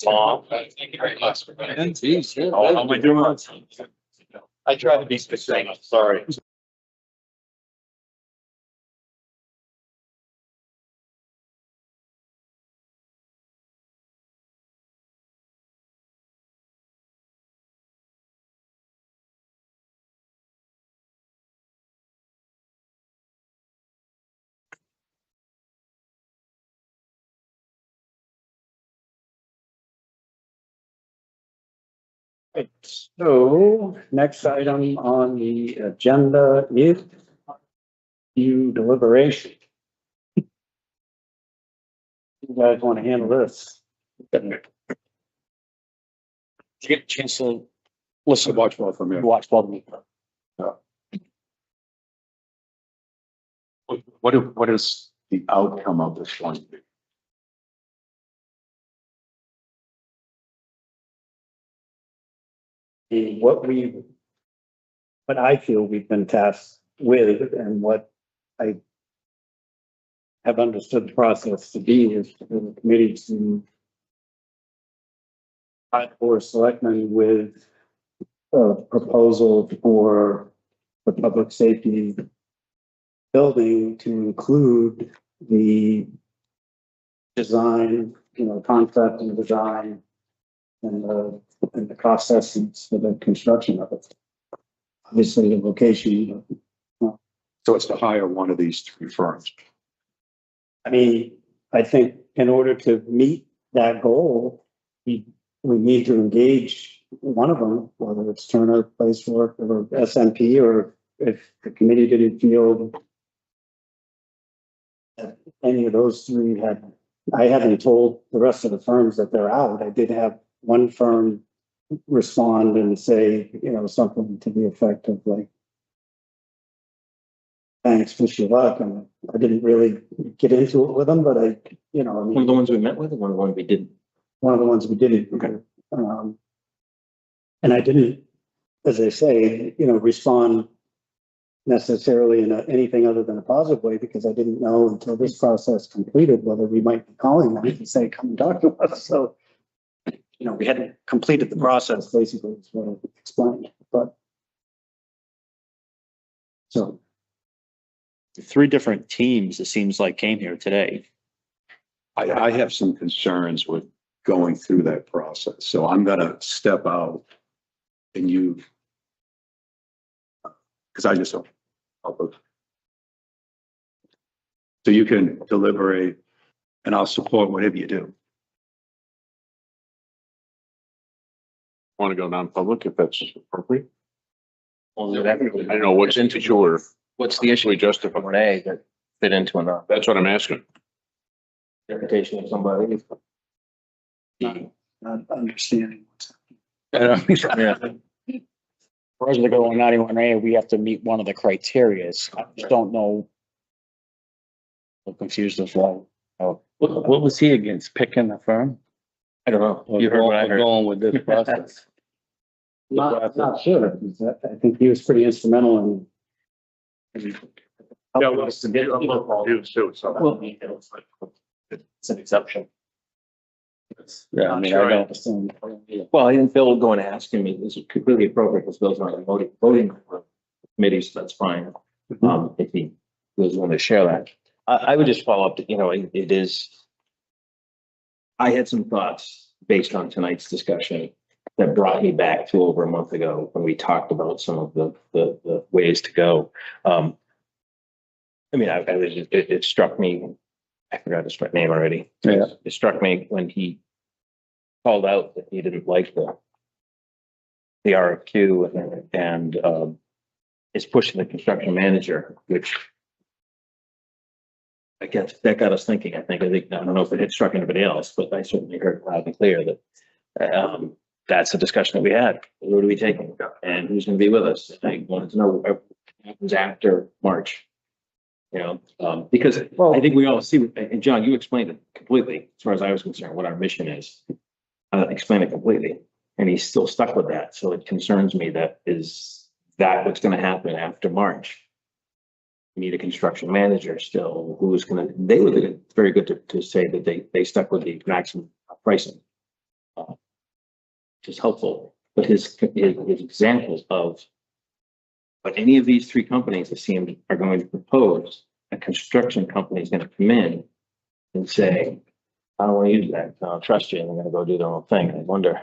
Tom. Thank you very much. How am I doing? I try to be specific. Sorry. Right, so next item on the agenda is deliberation. You guys want to handle this? Did you get a chance to listen, Watch well from here. watch both of me? What is the outcome of this one? What I feel we've been tasked with and what I have understood the process to be is for the committee to for selectmen with a proposal for the public safety building to include the design, concept and design and the cost estimates for the construction of it. Obviously, the location. So it's to hire one of these three firms. I mean, I think in order to meet that goal, we need to engage one of them, whether it's Turner Place Work or SMP, or if the committee didn't feel that any of those three I haven't told the rest of the firms that they're out. I did have one firm respond and say, something to the effect of like, thanks, wish you luck. And I didn't really get into it with them, but I mean, One of the ones we met with, or one of the ones we didn't? one of the ones we didn't. Okay. And I didn't, as I say, respond necessarily in anything other than a positive way, because I didn't know until this process completed whether we might be calling them and say, come and talk to us. So, we hadn't completed the process, basically, is what I explained, but. So. 3 different teams, it seems like, came here today. I have some concerns with going through that process, so I'm gonna step out and because I just don't. So you can deliberate and I'll support whatever you do. Want to go non-public if that's appropriate? Well, I don't know what's into sure. What's the issue? We justify. One A that fit into a That's what I'm asking. reputation of somebody. Not understanding. Yeah. For us to go on 91A, we have to meet one of the criterias. I just don't know. I'm confused as well. What was he against, picking a firm? I don't know. Or You heard what I heard. going with this process? Not sure, because I think he was pretty instrumental in. Yeah, well, it's too, so. It's an exception. Yeah, I mean, I don't. Well, I didn't feel going to ask him, this is completely appropriate because Bill's not voting committee, so that's fine. If he was willing to share that. I would just follow up, it is. I had some thoughts based on tonight's discussion that brought me back to over a month ago when we talked about some of the ways to go. I mean, I was, it struck me, I forgot his name already. Yeah. It struck me when he called out that he didn't like the RFQ and is pushing the construction manager, which I guess that got us thinking. I think, I don't know if it had struck anybody else, but I certainly heard loud and clear that that's the discussion that we had. What are we taking? And who's going to be with us? I wanted to know what happens after March. You know, because I think we all see, and John, you explained it completely, as far as I was concerned, what our mission is. Explain it completely, and he's still stuck with that. So it concerns me that is that what's going to happen after March? We need a construction manager still who's going to, they were very good to say that they stuck with the maximum pricing. Which is helpful, but his examples of what any of these three companies that seem are going to propose, a construction company is going to come in and say, I don't want to use that. I don't trust you. And they're going to go do their own thing. I wonder. I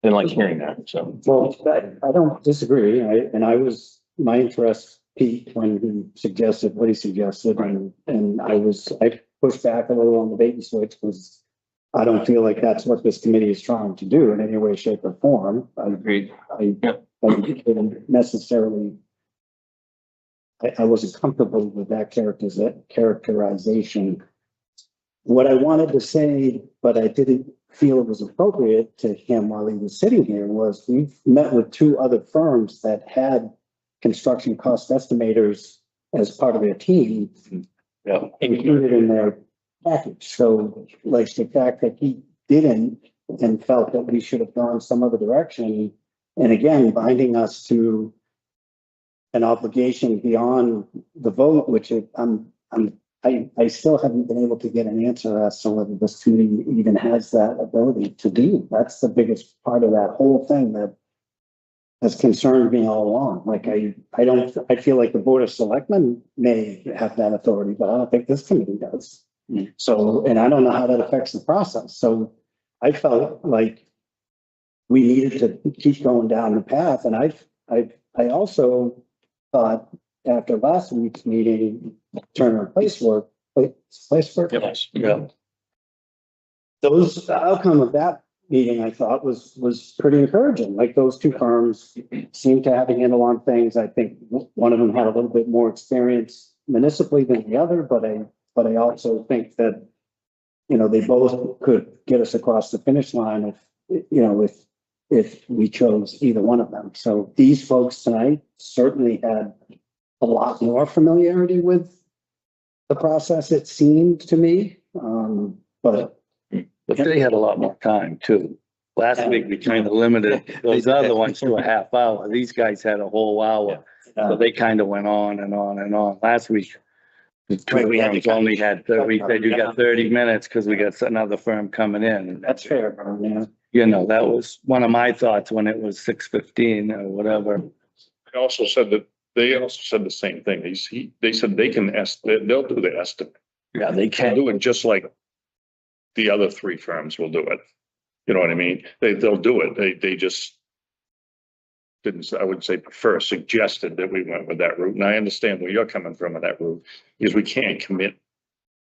didn't like hearing that. So, Well, I don't disagree. My interest peaked when he suggested what he suggested, and I pushed back a little on the bait and switch because I don't feel like that's what this committee is trying to do in any way, shape, or form. I agreed. I didn't necessarily. I wasn't comfortable with that characterization. What I wanted to say, but I didn't feel it was appropriate to him while he was sitting here, was we've met with two other firms that had construction cost estimators as part of their team, included in their package. So like the fact that he didn't and felt that we should have gone some other direction, and again, binding us to an obligation beyond the vote, which I still haven't been able to get an answer as to whether this committee even has that ability to do. That's the biggest part of that whole thing that has concerned me all along. Like I feel like the Board of Selectmen may have that authority, but I don't think this committee does. So, and I don't know how that affects the process. So I felt like we needed to keep going down the path. And I also thought after last week's meeting, Turner place work. Yes. Yeah. The outcome of that meeting, I thought was pretty encouraging. Like those two firms seemed to have a handle on things. I think one of them had a little bit more experience municipally than the other, but I also think that, you know, they both could get us across the finish line if we chose either one of them. So these folks tonight certainly had a lot more familiarity with the process, it seemed to me. But they had a lot more time too. Last week, we kind of limited those other ones to a half hour. These guys had a whole hour. So they kind of went on and on and on. Last week, the two firms only had, we said you got 30 minutes because we got another firm coming in. that's fair, Brian, yeah. You know, that was one of my thoughts when it was 6:15 or whatever. They also said the same thing. They said they can they'll do the estimate. Yeah, they They'll can. do it just like the other three firms will do it. You know what I mean? They'll do it. They just didn't, I would say suggested that we went with that route. And I understand where you're coming from with that route, because we can't commit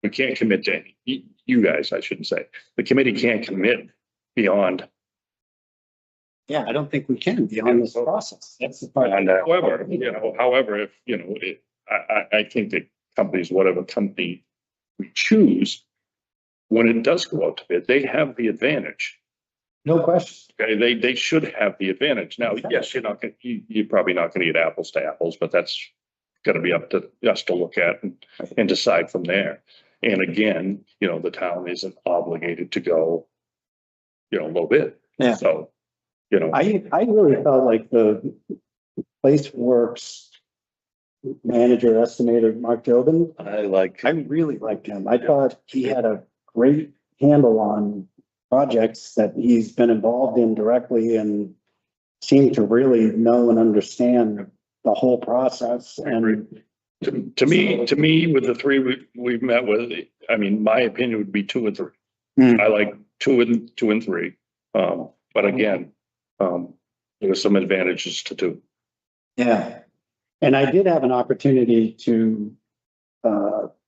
to any, you guys, I shouldn't say. The committee can't commit beyond. Yeah, I don't think we can beyond this process. That's the part. However, if, I think that companies, whatever company we choose, when it does go out to bid, they have the advantage. No question. Okay, they should have the advantage. Now, yes, you're probably not gonna get apples to apples, but that's gonna be up to us to look at and decide from there. And again, the town isn't obligated to go, low bid. Yeah. So, I really felt like the Place Works manager estimator, Mark Jobin, I really liked him. I thought he had a great handle on projects that he's been involved in directly and seemed to really know and understand the whole process. And to me, with the three we've met with, I mean, my opinion would be 2 and 3. I like 2 and 3. But again, there were some advantages to 2. yeah. And I did have an opportunity to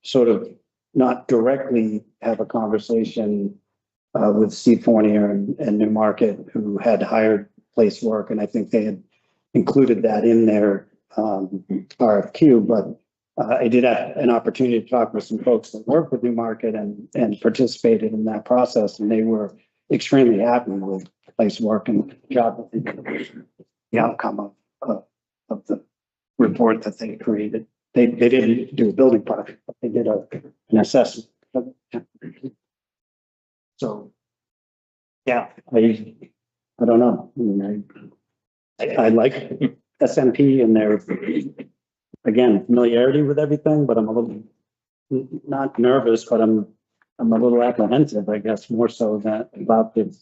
sort of not directly have a conversation with Steve Fournier and Newmarket, who had hired place work, and I think they had included that in their RFQ, but I did have an opportunity to talk with some folks that work with Newmarket and participated in that process, and they were extremely happy with place work and the job that they did, the outcome of the report that they created. They didn't do a building project, but they did an assessment. So, yeah, I don't know. I mean, I like SMP and their, again, familiarity with everything, but I'm a little not nervous, but I'm a little apprehensive, I guess, more so that about the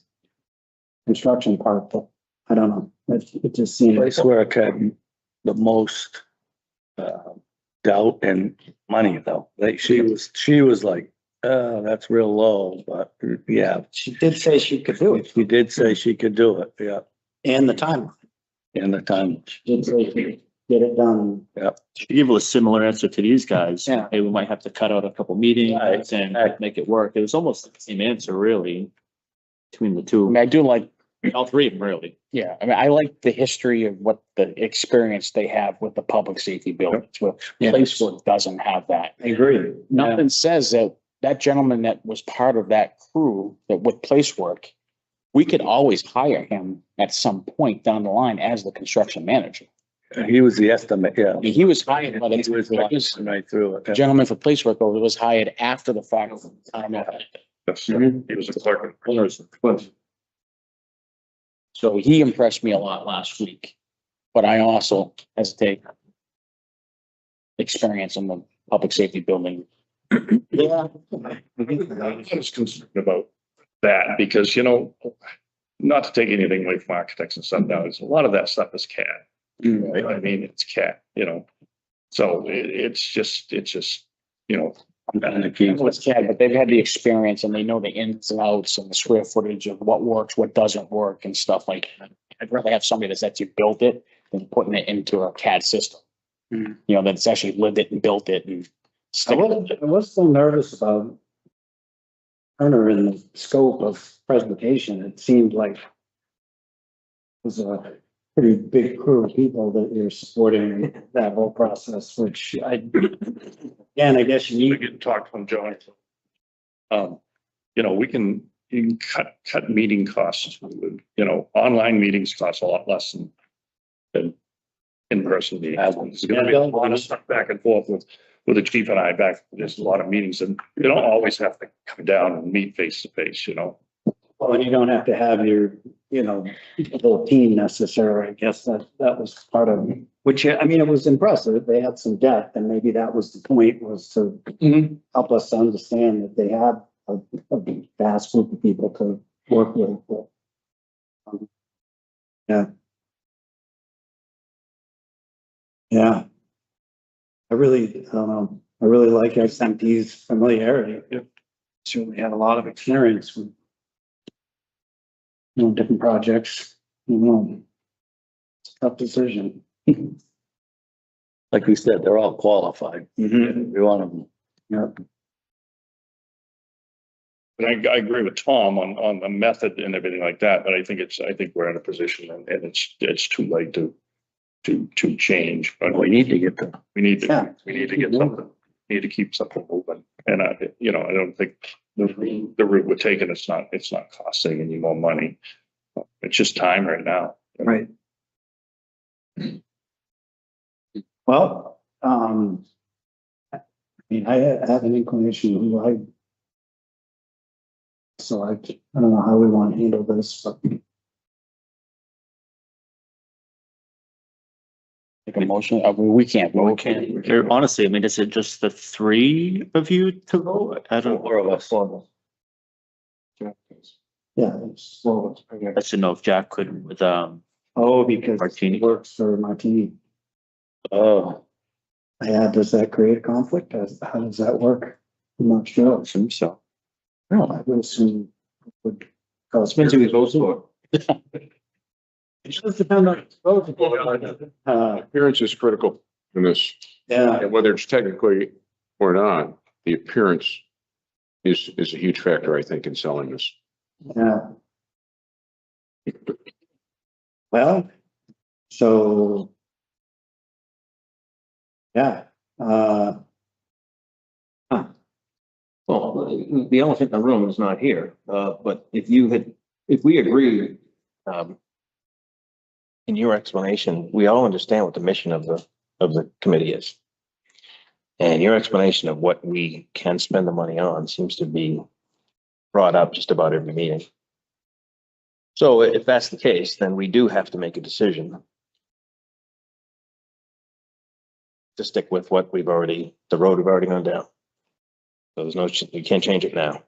construction part, but I don't know. It just seems. Place where I had the most doubt and money though. Like she was like, oh, that's real low, but yeah. She did say she could do it. She did say she could do it, yeah, And the timeline. in the time. She did say she could get it done. She gave a similar answer to these guys. Yeah. Hey, we might have to cut out a couple meetings Right. and make it work. It was almost the same answer really between the I two, mean, I do like, all three of them really. yeah, I mean, I like the history of what the experience they have with the public safety buildings, where Yeah. place work doesn't have that. I agree. Nothing says that that gentleman that was part of that crew that with place work, we could always hire him at some point down the line as the construction manager. He was the estimate, yeah. I mean, he was hired, but He was right through the it. gentleman for place work over was hired after the fact. I don't know. Yes, he was a clerk. So he impressed me a lot last week, but I also hesitate. Experience in the public safety building. Yeah. I was concerned about that because, not to take anything away from architects and stuff now, a lot of that stuff is CAD. Right? I mean, it's CAD, so it's just, It's CAD, but they've had the experience and they know the ins and outs and the square footage of what works, what doesn't work and stuff like that. I'd rather have somebody that's actually built it than putting it into a CAD system. That's actually lived it and built it and. I was so nervous about Turner in the scope of presentation. It seemed like it was a pretty big crew of people that you're supporting that whole process, which again, I guess you we need. can talk from John. We can cut meeting costs. Online meetings cost a lot less than in-person meetings. There's gonna be a lot of stuff back and forth with the chief and I there's a lot of meetings and you don't always have to come down and meet face to face, Well, and you don't have to have your, whole team necessarily. I guess that was part of, which, I mean, it was impressive. They had some depth and maybe that was the point, was to help us to understand that they have a vast group of people to work with. Yeah. Yeah. I don't know. I really like SMP's familiarity. Certainly had a lot of experience with different projects. It's a tough decision. Like we said, they're all qualified. Mhm. Every one of them. Yeah. And I agree with Tom on the method and everything like that, but I think we're in a position and it's too late to change, but We need to get them. we need to Yeah. get something, keep something moving. And I don't think the route we're taking, it's not costing any more money. It's just time right now. Right. Well, I mean, I have an inclination who so I don't know how we want to handle this, but Make a motion, we can't vote. Honestly, I mean, is it just the three of you to vote? I don't. Four of us. yeah, it's slow. I should know if Jack could with, Oh, because Martini. it works for Martini. Oh, Yeah, does that create a conflict? How does that work? I'm not sure. I assume so. No, I would assume it would cause. Depends who he votes for. It does depend on. Appearance is critical in this, Yeah, and whether it's technically or not, the appearance is a huge factor, I think, in selling this. Yeah. Well, so. Yeah, Well, the elephant in the room is not here, but if we agree, in your explanation, we all understand what the mission of the committee is. And your explanation of what we can spend the money on seems to be brought up just about every meeting. So if that's the case, then we do have to make a decision to stick with what the road we've already gone down. So there's no, we can't change it now.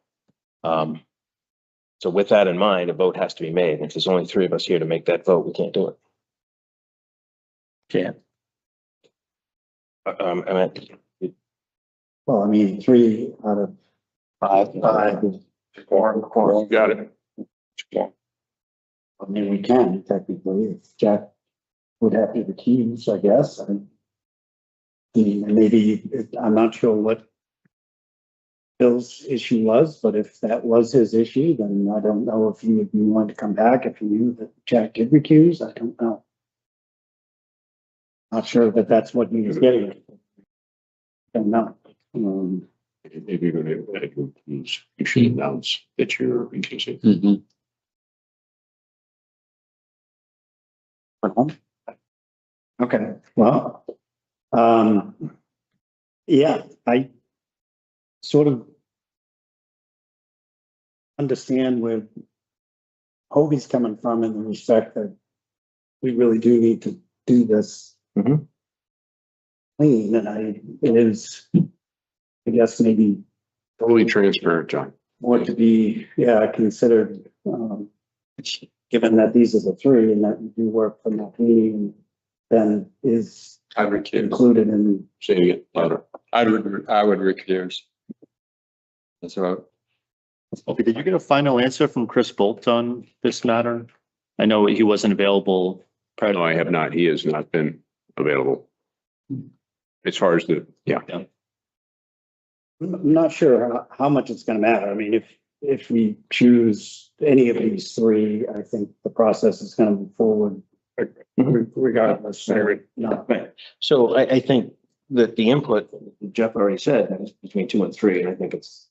So with that in mind, a vote has to be made. And if there's only 3 of us here to make that vote, we can't do it. Can't. I meant, well, I mean, 3 out of 5. Got it. I mean, we can technically, if Jack would have to recuse, I guess. I mean, maybe, I'm not sure what Bill's issue was, but if that was his issue, then I don't know if he would be willing to come back if he knew that Jack did recuse. I don't know. Not sure that that's what he was getting at. I don't know. If you're going to use, you should announce that you're recusing. Mm-hmm. Okay, well, yeah, I sort of understand where Hobie's coming from in the respect that we really do need to do this clean, and it is, I guess, maybe Totally transparent, John. more to be, considered, given that these are the 3 and that you do work for McLean, then is I would recuse. included in. Saying it louder. I would recuse. That's about. Okay, did you get a final answer from Chris Bolt on this matter? I know he wasn't available. No, I have not. He has not been available. As far as I'm not sure how much it's gonna matter. I mean, if we choose any of these 3, I think the process is gonna move forward regardless. So, no. right. So I think that the input, Jeff already said, is between 2 and 3, and I think it's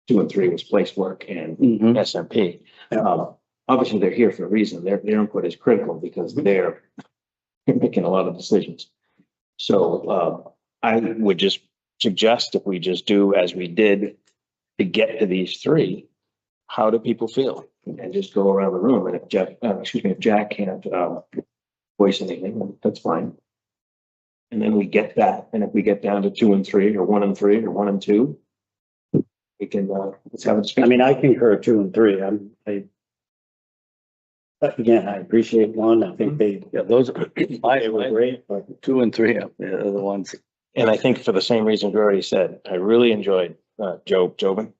2 and 3 was place work and SMP. Obviously, they're here for a reason. Their input is critical because they're making a lot of decisions. So I would just suggest if we just do as we did to get to these 3, how do people feel? And just go around the room. And if Jack can't voice anything, that's fine. And then we get that. And if we get down to 2 and 3 or 1 and 3 or 1 and 2, we can let's have a discussion. I mean, I concur 2 and 3. Again, I appreciate 1. I think they Those are they were great, but 2 and 3 are the ones. And I think for the same reason you already said, I really enjoyed Jobin.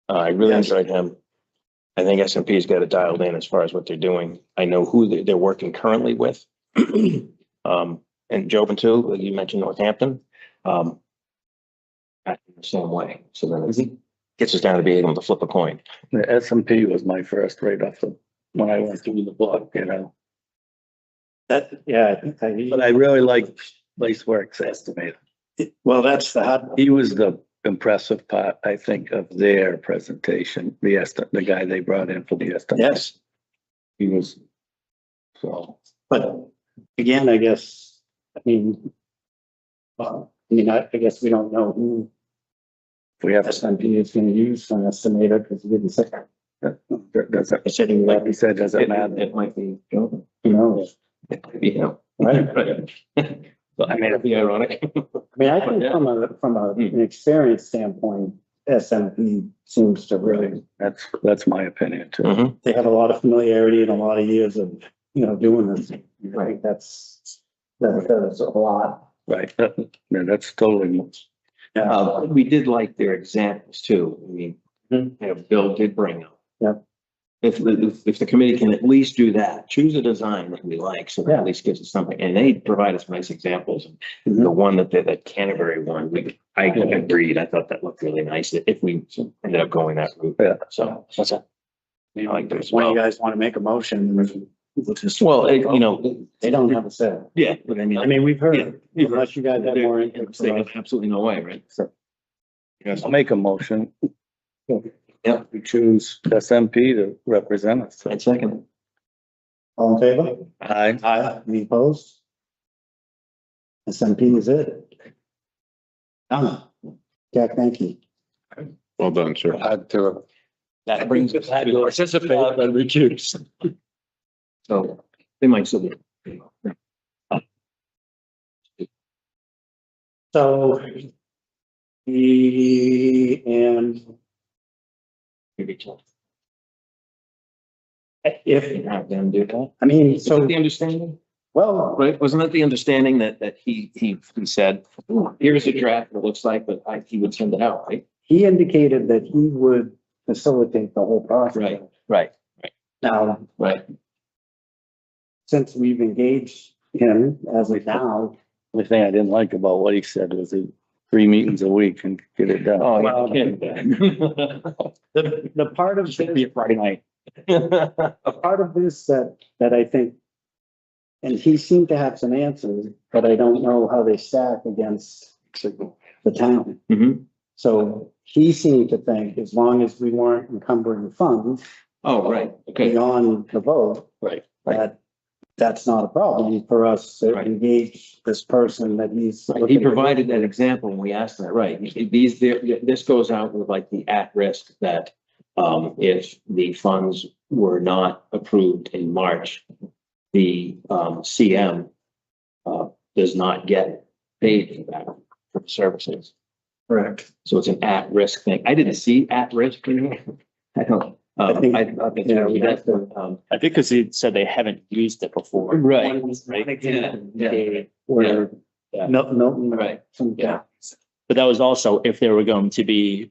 I really enjoyed him. I think SMP's got it dialed in as far as what they're doing. I know who they're working currently with. And Jobin too, like you mentioned Northampton. Acting the same way. So then it gets us down to being able to flip a coin. The S&P was my first right off when I went through the book, that, But I really liked Laceworks estimator. well, that's the hard. He was the impressive part, I think, of their presentation, the guy they brought in for the estimate. Yes, He was, so. but again, I guess, I guess we don't know who We have, SMP is gonna use an estimator, because he didn't say. like you said, doesn't matter. It might be Jobin. Who knows? It might be him. Right. So I mean, it'd be ironic. I mean, I think from an experience standpoint, SMP seems to really, That's my opinion too. Mhm. they have a lot of familiarity and a lot of years of, doing this. I think that's a lot. Right. That's totally. We did like their examples too. I mean, Bill did bring up. Yep. if the committee can at least do that, choose a design that we like, so that at least gives us something, and they provide us nice examples. The one that Canterbury one, I agreed, I thought that looked really nice, if we ended up going that route. Yeah. So, What's that? I like that as When you well. guys want to make a motion, Well, you know, they don't have a say. yeah, but I I mean, we've heard, Yeah. it, unless you guys have more input. they have absolutely no way, right? So. I'll make a motion. Yep. We choose SMP to represent us. I'd second it. All in favor? Aye. Aye. Any opposed? SMP is it. Done. Jack, thank you. Well done, sir. Add to it. That brings us to participate and recuse. So they might still be. So. And Maybe two. if, Have them do that. I mean, So so, the understanding, well, right? Wasn't that the understanding that he said, here's a draft, what it looks like, but he would send it out, right? he indicated that he would facilitate the whole process. Right. Now, Right. since we've engaged him as of now, The thing I didn't like about what he said was the 3 meetings a week and get it done. Oh, Well, you're kidding. the part of Should be a Friday night. a part of this that I think, and he seemed to have some answers, but I don't know how they stack against the town. Mhm. So he seemed to think as long as we weren't encumbering funds Oh, right, okay. beyond the vote, Right. that's not a problem for us to Right. engage this person that he's. He looking to- provided that example when we asked that, right? This goes out with like the at-risk that, if the funds were not approved in March, the, CM, does not get paid for that, for services. Correct. So it's an at-risk thing. I didn't see at-risk in here. I don't, I think, yeah, we have to. I think because he said they haven't used it before. Right. One example, Yeah. Where Yeah. Milton. Right. Yeah. But that was also if they were going to be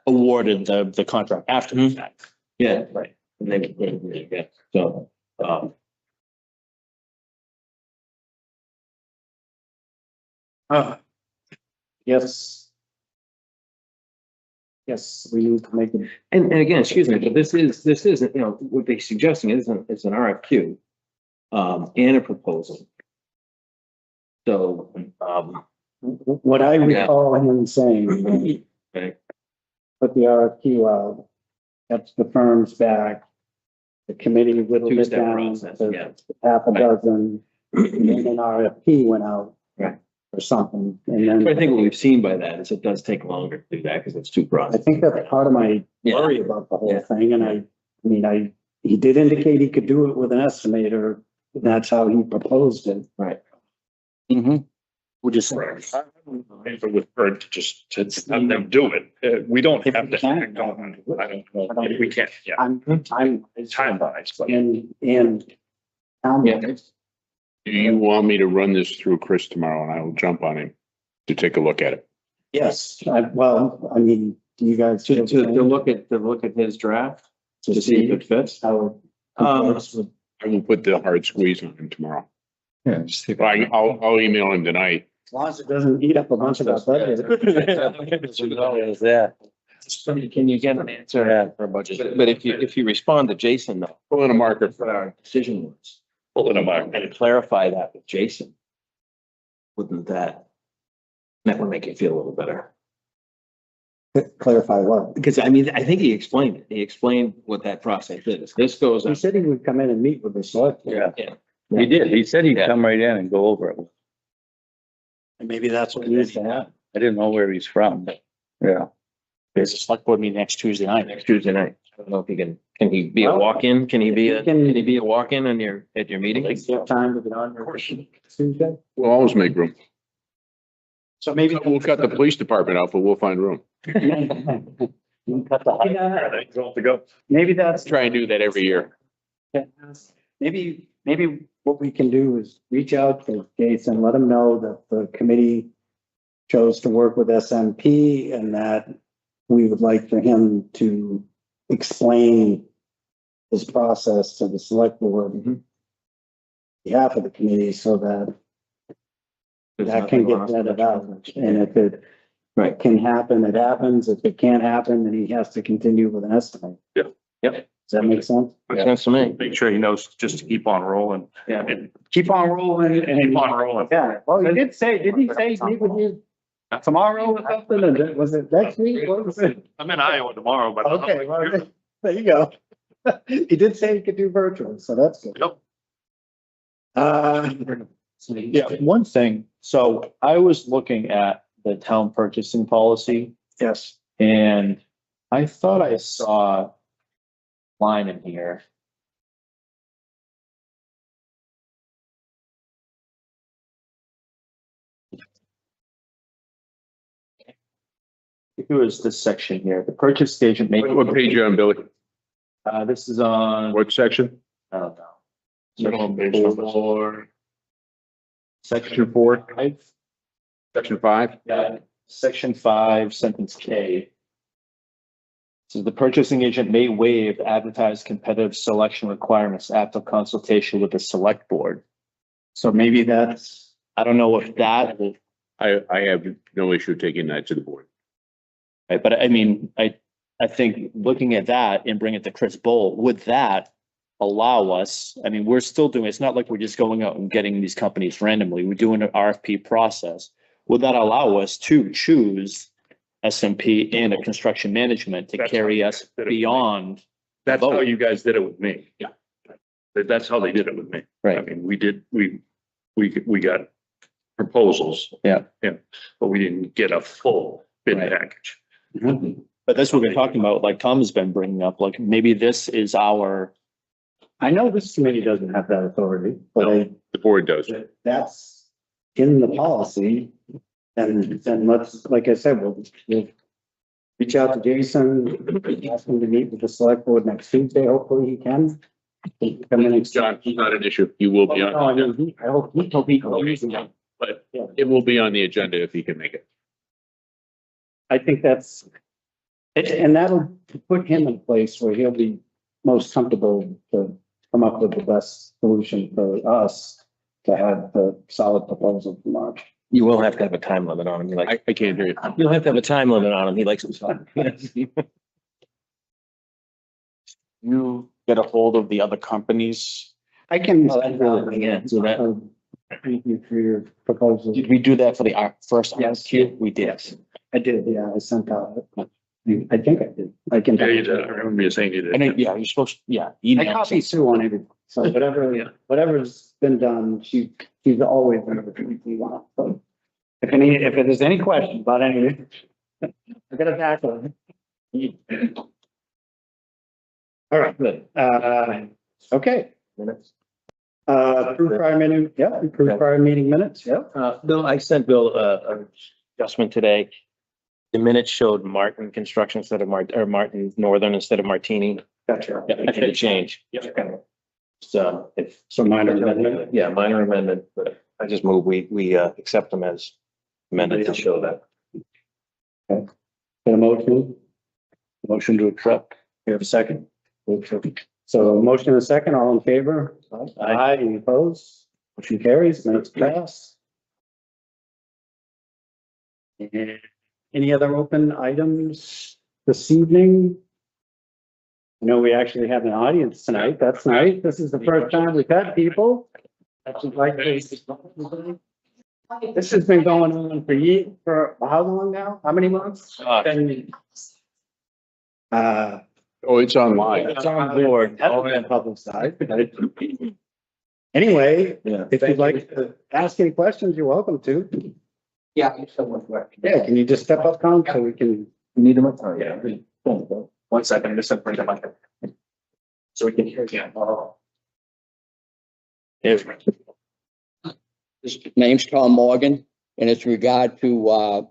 awarded the contract after the fact. Yeah. Right. And yeah, so, Yes. Yes, we need to make it. and again, excuse me, but this isn't, you know, what they're suggesting isn't, it's an RFQ, and a proposal. So, What I recall him saying, okay, put the RFQ out, that's the firms back. The committee whittled it two-step down process, to yeah. half a dozen, and then an RFP went out. Right. Or something, and then. But I think what we've seen by that is it does take longer to do that because it's too broad. I think that's part of my Yeah. worry about the whole Yeah. thing, and I mean, he did indicate he could do it with an estimator. That's how he proposed it. Right. Mm-hmm. We'll just. If it was heard to just to have them do it, we don't have to act on it. I don't know if we can, yeah, I'm time wise, but. and. Yeah. Do you want me to run this through Chris tomorrow and I will jump on him to take a look at it? Yes, well, I mean, do you guys? To look at his draft, to see if it fits. How. I will put the hard squeeze on him tomorrow. Yeah, just see if I'll email him tonight. As long as it doesn't eat up a bunch of our budget. Yeah. Can you get an answer? Yeah, for a budget. But if you respond to Jason though, Pull in a marker. what our decision was, Pulling them out. and clarify that with Jason, wouldn't that would make it feel a little better? Clarify what? Because I mean, I think he explained it. He explained what that process is. This goes. He said he would come in and meet with the select. Yeah. Yeah. He did. He said he'd Yeah. come right in and go over it. And maybe that's what needs to happen. I didn't know where he's from. Yeah. There's a select board meeting next Tuesday night. Next Tuesday night. I don't know if he can he be a walk-in? Can he be can he be a walk-in at your meeting? Do you have time to get on your Tuesday? We'll always make room. So maybe. We'll cut the police department out, but we'll find room. You can cut the height. To go. Maybe that's. Try and do that every year. Maybe what we can do is reach out to Jason, let him know that the committee chose to work with SMP and that we would like for him to explain this process to the select board on behalf of the committee so that that can get vetted out. And if it can happen, it happens. If it can't happen, then he has to continue with an estimate. Yeah. Yep. Does that make sense? Makes sense to me. Make sure he knows just to keep on rolling. Yeah. And Keep on rolling and keep on rolling. yeah, well, he did say, did he say meet with you tomorrow or something? And was it next week? What was it? I'm in Iowa tomorrow, but. Okay, well, there you go. He did say he could do virtual, so that's good. Yep. Yeah, one thing, so I was looking at the town purchasing policy Yes. and I thought I saw a line in here. It was this section here, the purchase agent may. What page you on, Billy? This is on, What section? I don't know. Section page numbers. Section 4. Section 5? Yeah, section 5, sentence K. So the purchasing agent may waive advertised competitive selection requirements after consultation with the select board. So maybe that's, I don't know if that, I have no issue taking that to the board. right, but I mean, I think looking at that and bring it to Chris Bowl, would that allow us, I mean, we're still doing, it's not like we're just going out and getting these companies randomly. We're doing an RFP process. Would that allow us to choose SMP and a construction management to That's carry how us they did it. beyond? That's how Vote. you guys did it with me. Yeah. That's how they did it with me. I Right. mean, we got proposals. Yeah. Yeah, but we didn't get a full bid Right. package. But that's what we're talking about, like Tom has been bringing up, like maybe this is our, I know this committee doesn't have that authority, but The board does. that's in the policy. And let's, like I said, we'll reach out to Jason, ask him to meet with the select board next Tuesday. Hopefully he can. Come in and. John, it's not an issue. You will be No, I on, mean, I hope he can. but it will be on the agenda if he can make it. I think that's, and that'll put him in a place where he'll be most comfortable to come up with the best solution for us to have the solid proposal for March. You will have to have a time limit on him. You like, I can't hear you. you'll have to have a time limit on him. He likes his fun. You get a hold of the other companies. I can. Yeah, so that, Thank you for your proposal. Did we do that for the first Yes. RFQ? We did. I did, yeah, I sent out. I think I did. I can. Yeah, you did. I remember you saying you did. And then, yeah, you're supposed, yeah. I email. copy Sue on it, so whatever's been done, she's always been able to want. So if there's any question about anything, I gotta tackle it. All right, good. Okay. minutes. Approved prior meeting, yeah, approved prior meeting minutes, yeah. Bill, I sent Bill an adjustment today. The minutes showed Martin Construction instead of Martin Northern instead of Martini. Gotcha. Yeah, I made a change. So if, So minor amendment. yeah, minor amendment, but I just move, we accept them as amended to show that. Get a motion, Motion to accept. we have a second. So motion and a second, all in favor? Aye, any opposed? Motion carries, minutes pass. And any other open items this evening? I know we actually have an audience tonight, that's nice, this is the first time we've had people. This has been going on for how long now? How many months? 10. Oh, it's online. It's on board. On the public side. Anyway, if you'd like to ask any questions, you're welcome to. Yeah, someone. Yeah, can you just step up, Tom, so we can? Need them? Oh, yeah. 1 second, just bring them up. So we can hear again. Name's Tom Morgan, and it's regard to,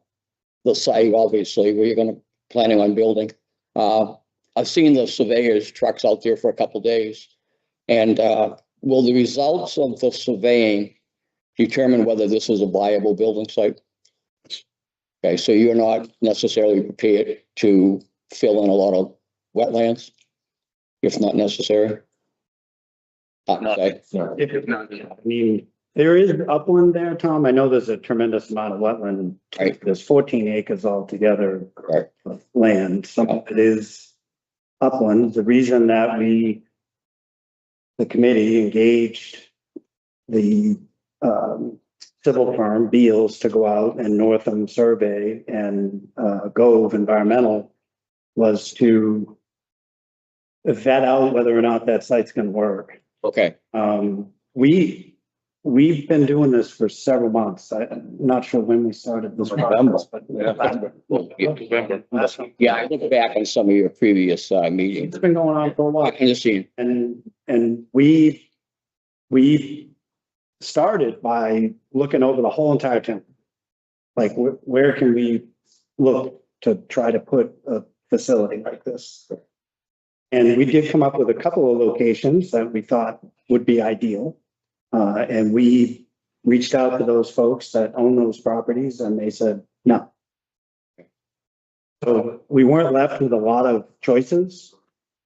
the site, obviously, where you're gonna, planning on building. I've seen the surveyors trucks out there for a couple days. And, will the results of the surveying determine whether this is a viable building site? Okay, so you're not necessarily prepared to fill in a lot of wetlands? if not necessary? Okay. I mean, there is upland there, Tom. I know there's a tremendous amount of wetland. Right. There's 14 acres altogether Right. of land. Some of it is upland. The reason that the committee engaged the civil firm Beals to go out and Northam Survey and Gove Environmental was to vet out whether or not that site's going to work. Okay. We've been doing this for several months. I'm not sure when we started this process, but November. Yeah, I look back on some of your previous meetings. it's been going on for a I while. understand. And we started by looking over the whole entire town. Like, where can we look to try to put a facility like this? And we did come up with a couple of locations that we thought would be ideal. And we reached out to those folks that own those properties and they said, no. So we weren't left with a lot of choices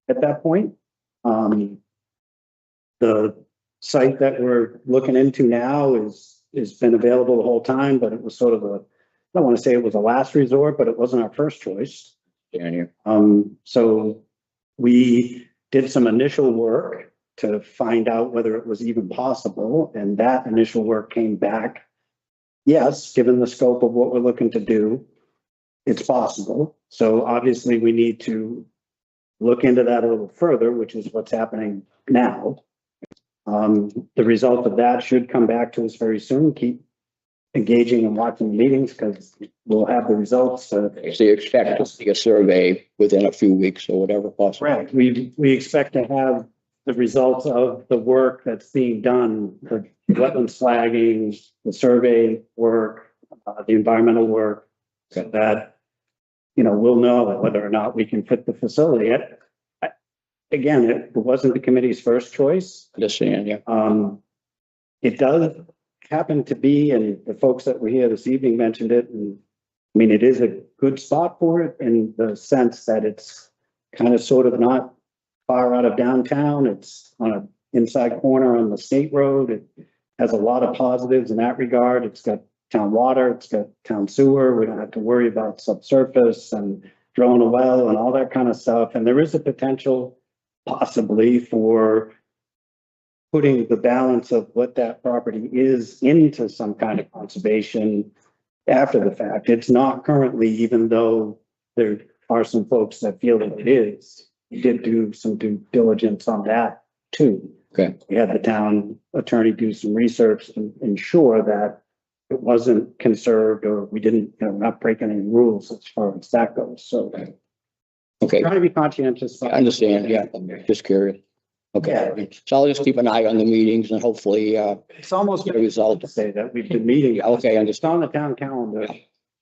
at that point. The site that we're looking into now has been available the whole time, but it was sort of I don't want to say it was a last resort, but it wasn't our first choice. So we did some initial work to find out whether it was even possible, and that initial work came back. Yes, given the scope of what we're looking to do, it's possible. So obviously we need to look into that a little further, which is what's happening now. The result of that should come back to us very soon. Keep engaging and watching meetings because we'll have the results. So you expect to see a survey within a few weeks or whatever possible? Correct. We expect to have the results of the work that's being done, the wetlands flagging, the survey work, the environmental work, so that, we'll know whether or not we can fit the facility. Again, it wasn't the committee's first choice. Understand, yeah. It does happen to be, and the folks that were here this evening mentioned it, and I mean, it is a good spot for it in the sense that it's kind of sort of not far out of downtown. It's on an inside corner on the state road. It has a lot of positives in that regard. It's got town water, it's got town sewer. We don't have to worry about subsurface and drilling a well and all that kind of stuff. And there is a potential possibly for putting the balance of what that property is into some kind of conservation after the fact. It's not currently, even though there are some folks that feel that it is. We did do some due diligence on that too. Okay. We had the town attorney do some research to ensure that it wasn't conserved or we didn't, not break any rules as far as that goes. So Okay, trying to be conscientious. I understand, yeah, I'm just curious. Okay, so I'll just keep an eye on the meetings and hopefully, It's almost get a result. to say that we've been meeting. Okay, I It's on the town calendar,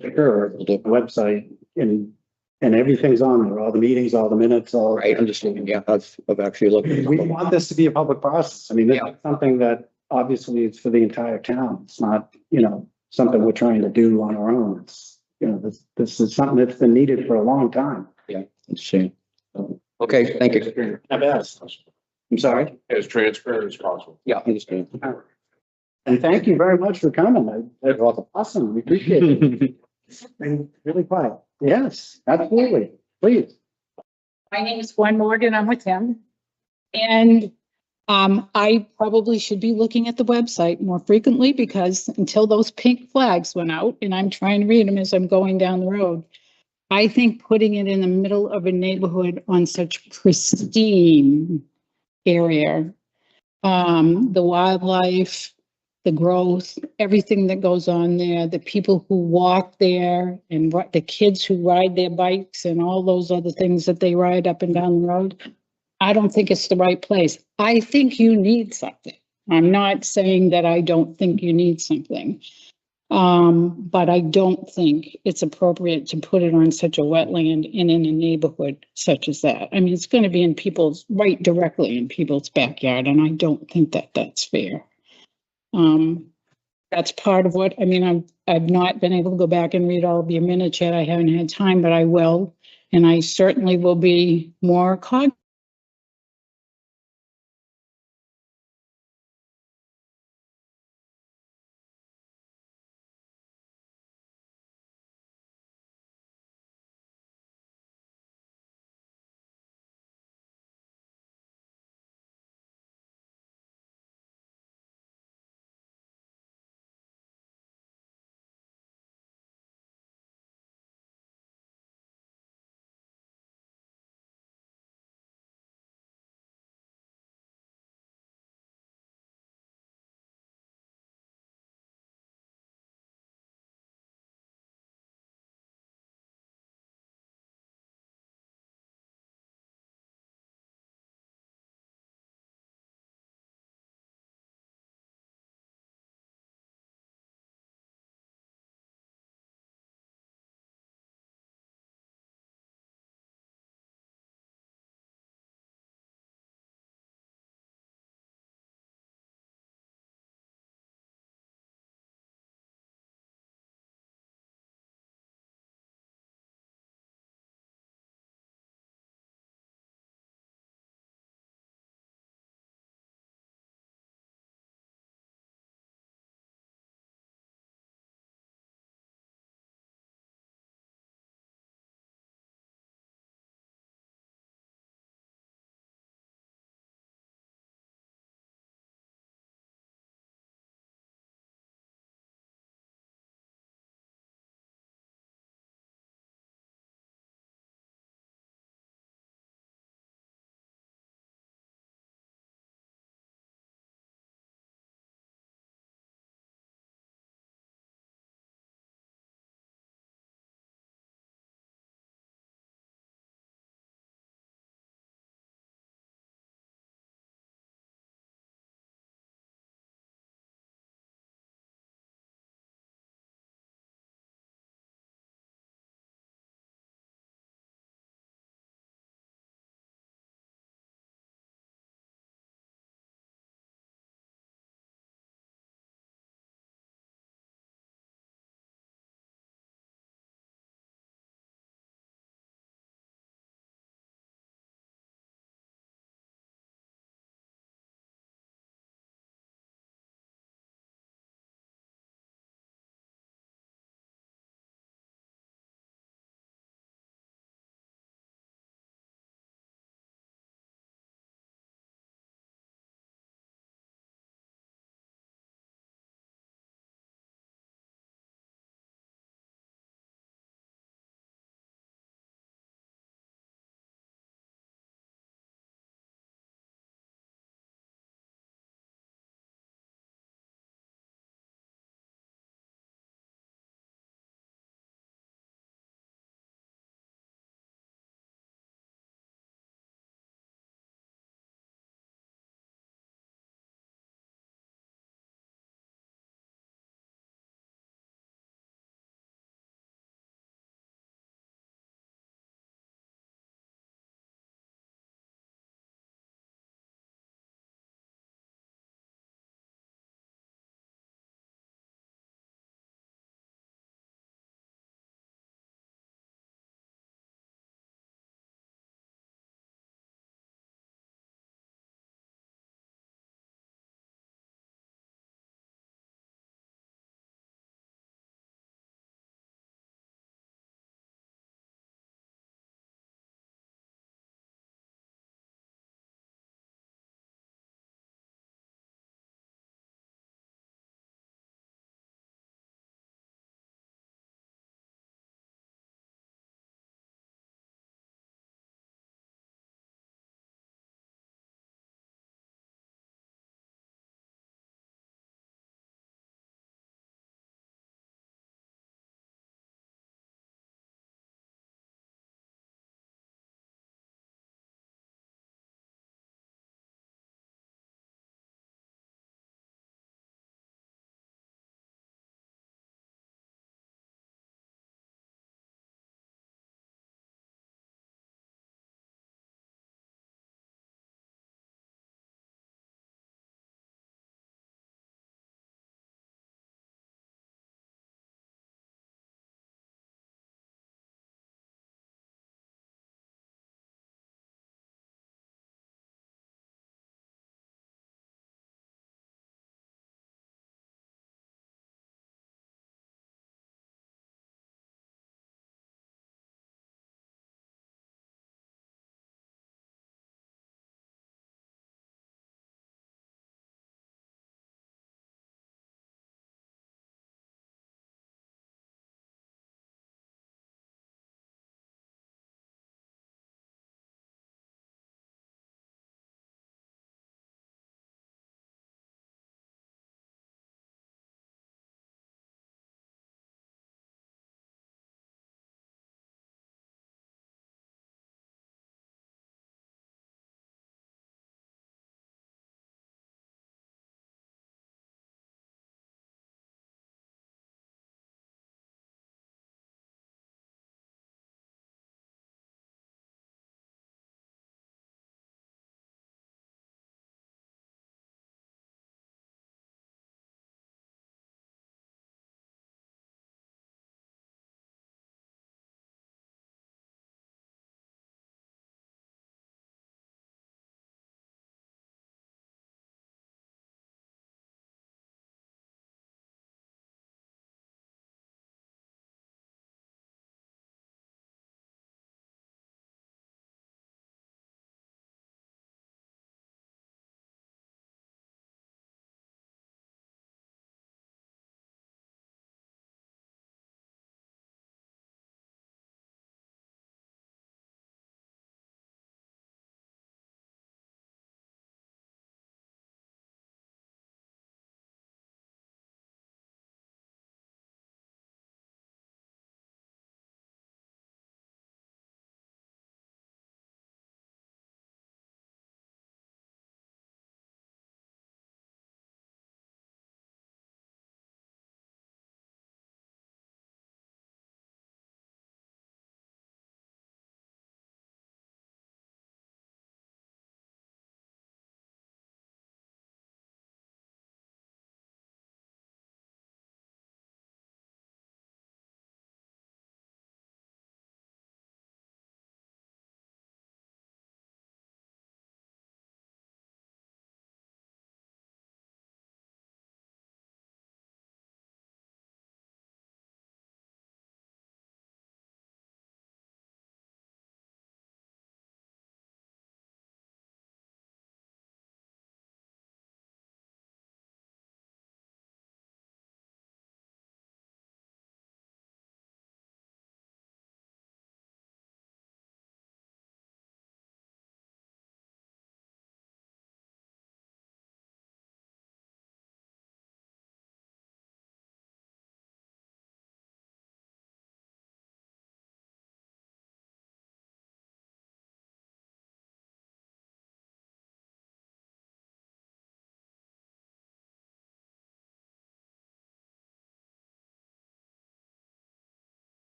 sure, Will do. the website, and everything's on there, all the meetings, all the minutes, all. Right, understand, yeah, I've actually looked. We want this to be a public process. I mean, this Yeah. is something that obviously it's for the entire town. It's not, something we're trying to do on our own. It's, this is something that's been needed for a long time. Yeah, understand. Okay, thank you. I've asked. I'm sorry. As transparent as possible. Yeah, understand. And thank you very much for coming. That's awesome. We appreciate it. It's been really quiet. Yes, absolutely. Please. My name is Gwen Morgan. I'm with him. And I probably should be looking at the website more frequently because until those pink flags went out, and I'm trying to read them as I'm going down the road, I think putting it in the middle of a neighborhood on such pristine area, the wildlife, the growth, everything that goes on there, the people who walk there and the kids who ride their bikes and all those other things that they ride up and down the road. I don't think it's the right place. I think you need something. I'm not saying that I don't think you need something. But I don't think it's appropriate to put it on such a wetland and in a neighborhood such as that. I mean, it's going to be right directly in people's backyard, and I don't think that that's fair. That's part of what, I mean, I've not been able to go back and read all of your minutes yet. I haven't had time, but I will. And I certainly will be more cognizant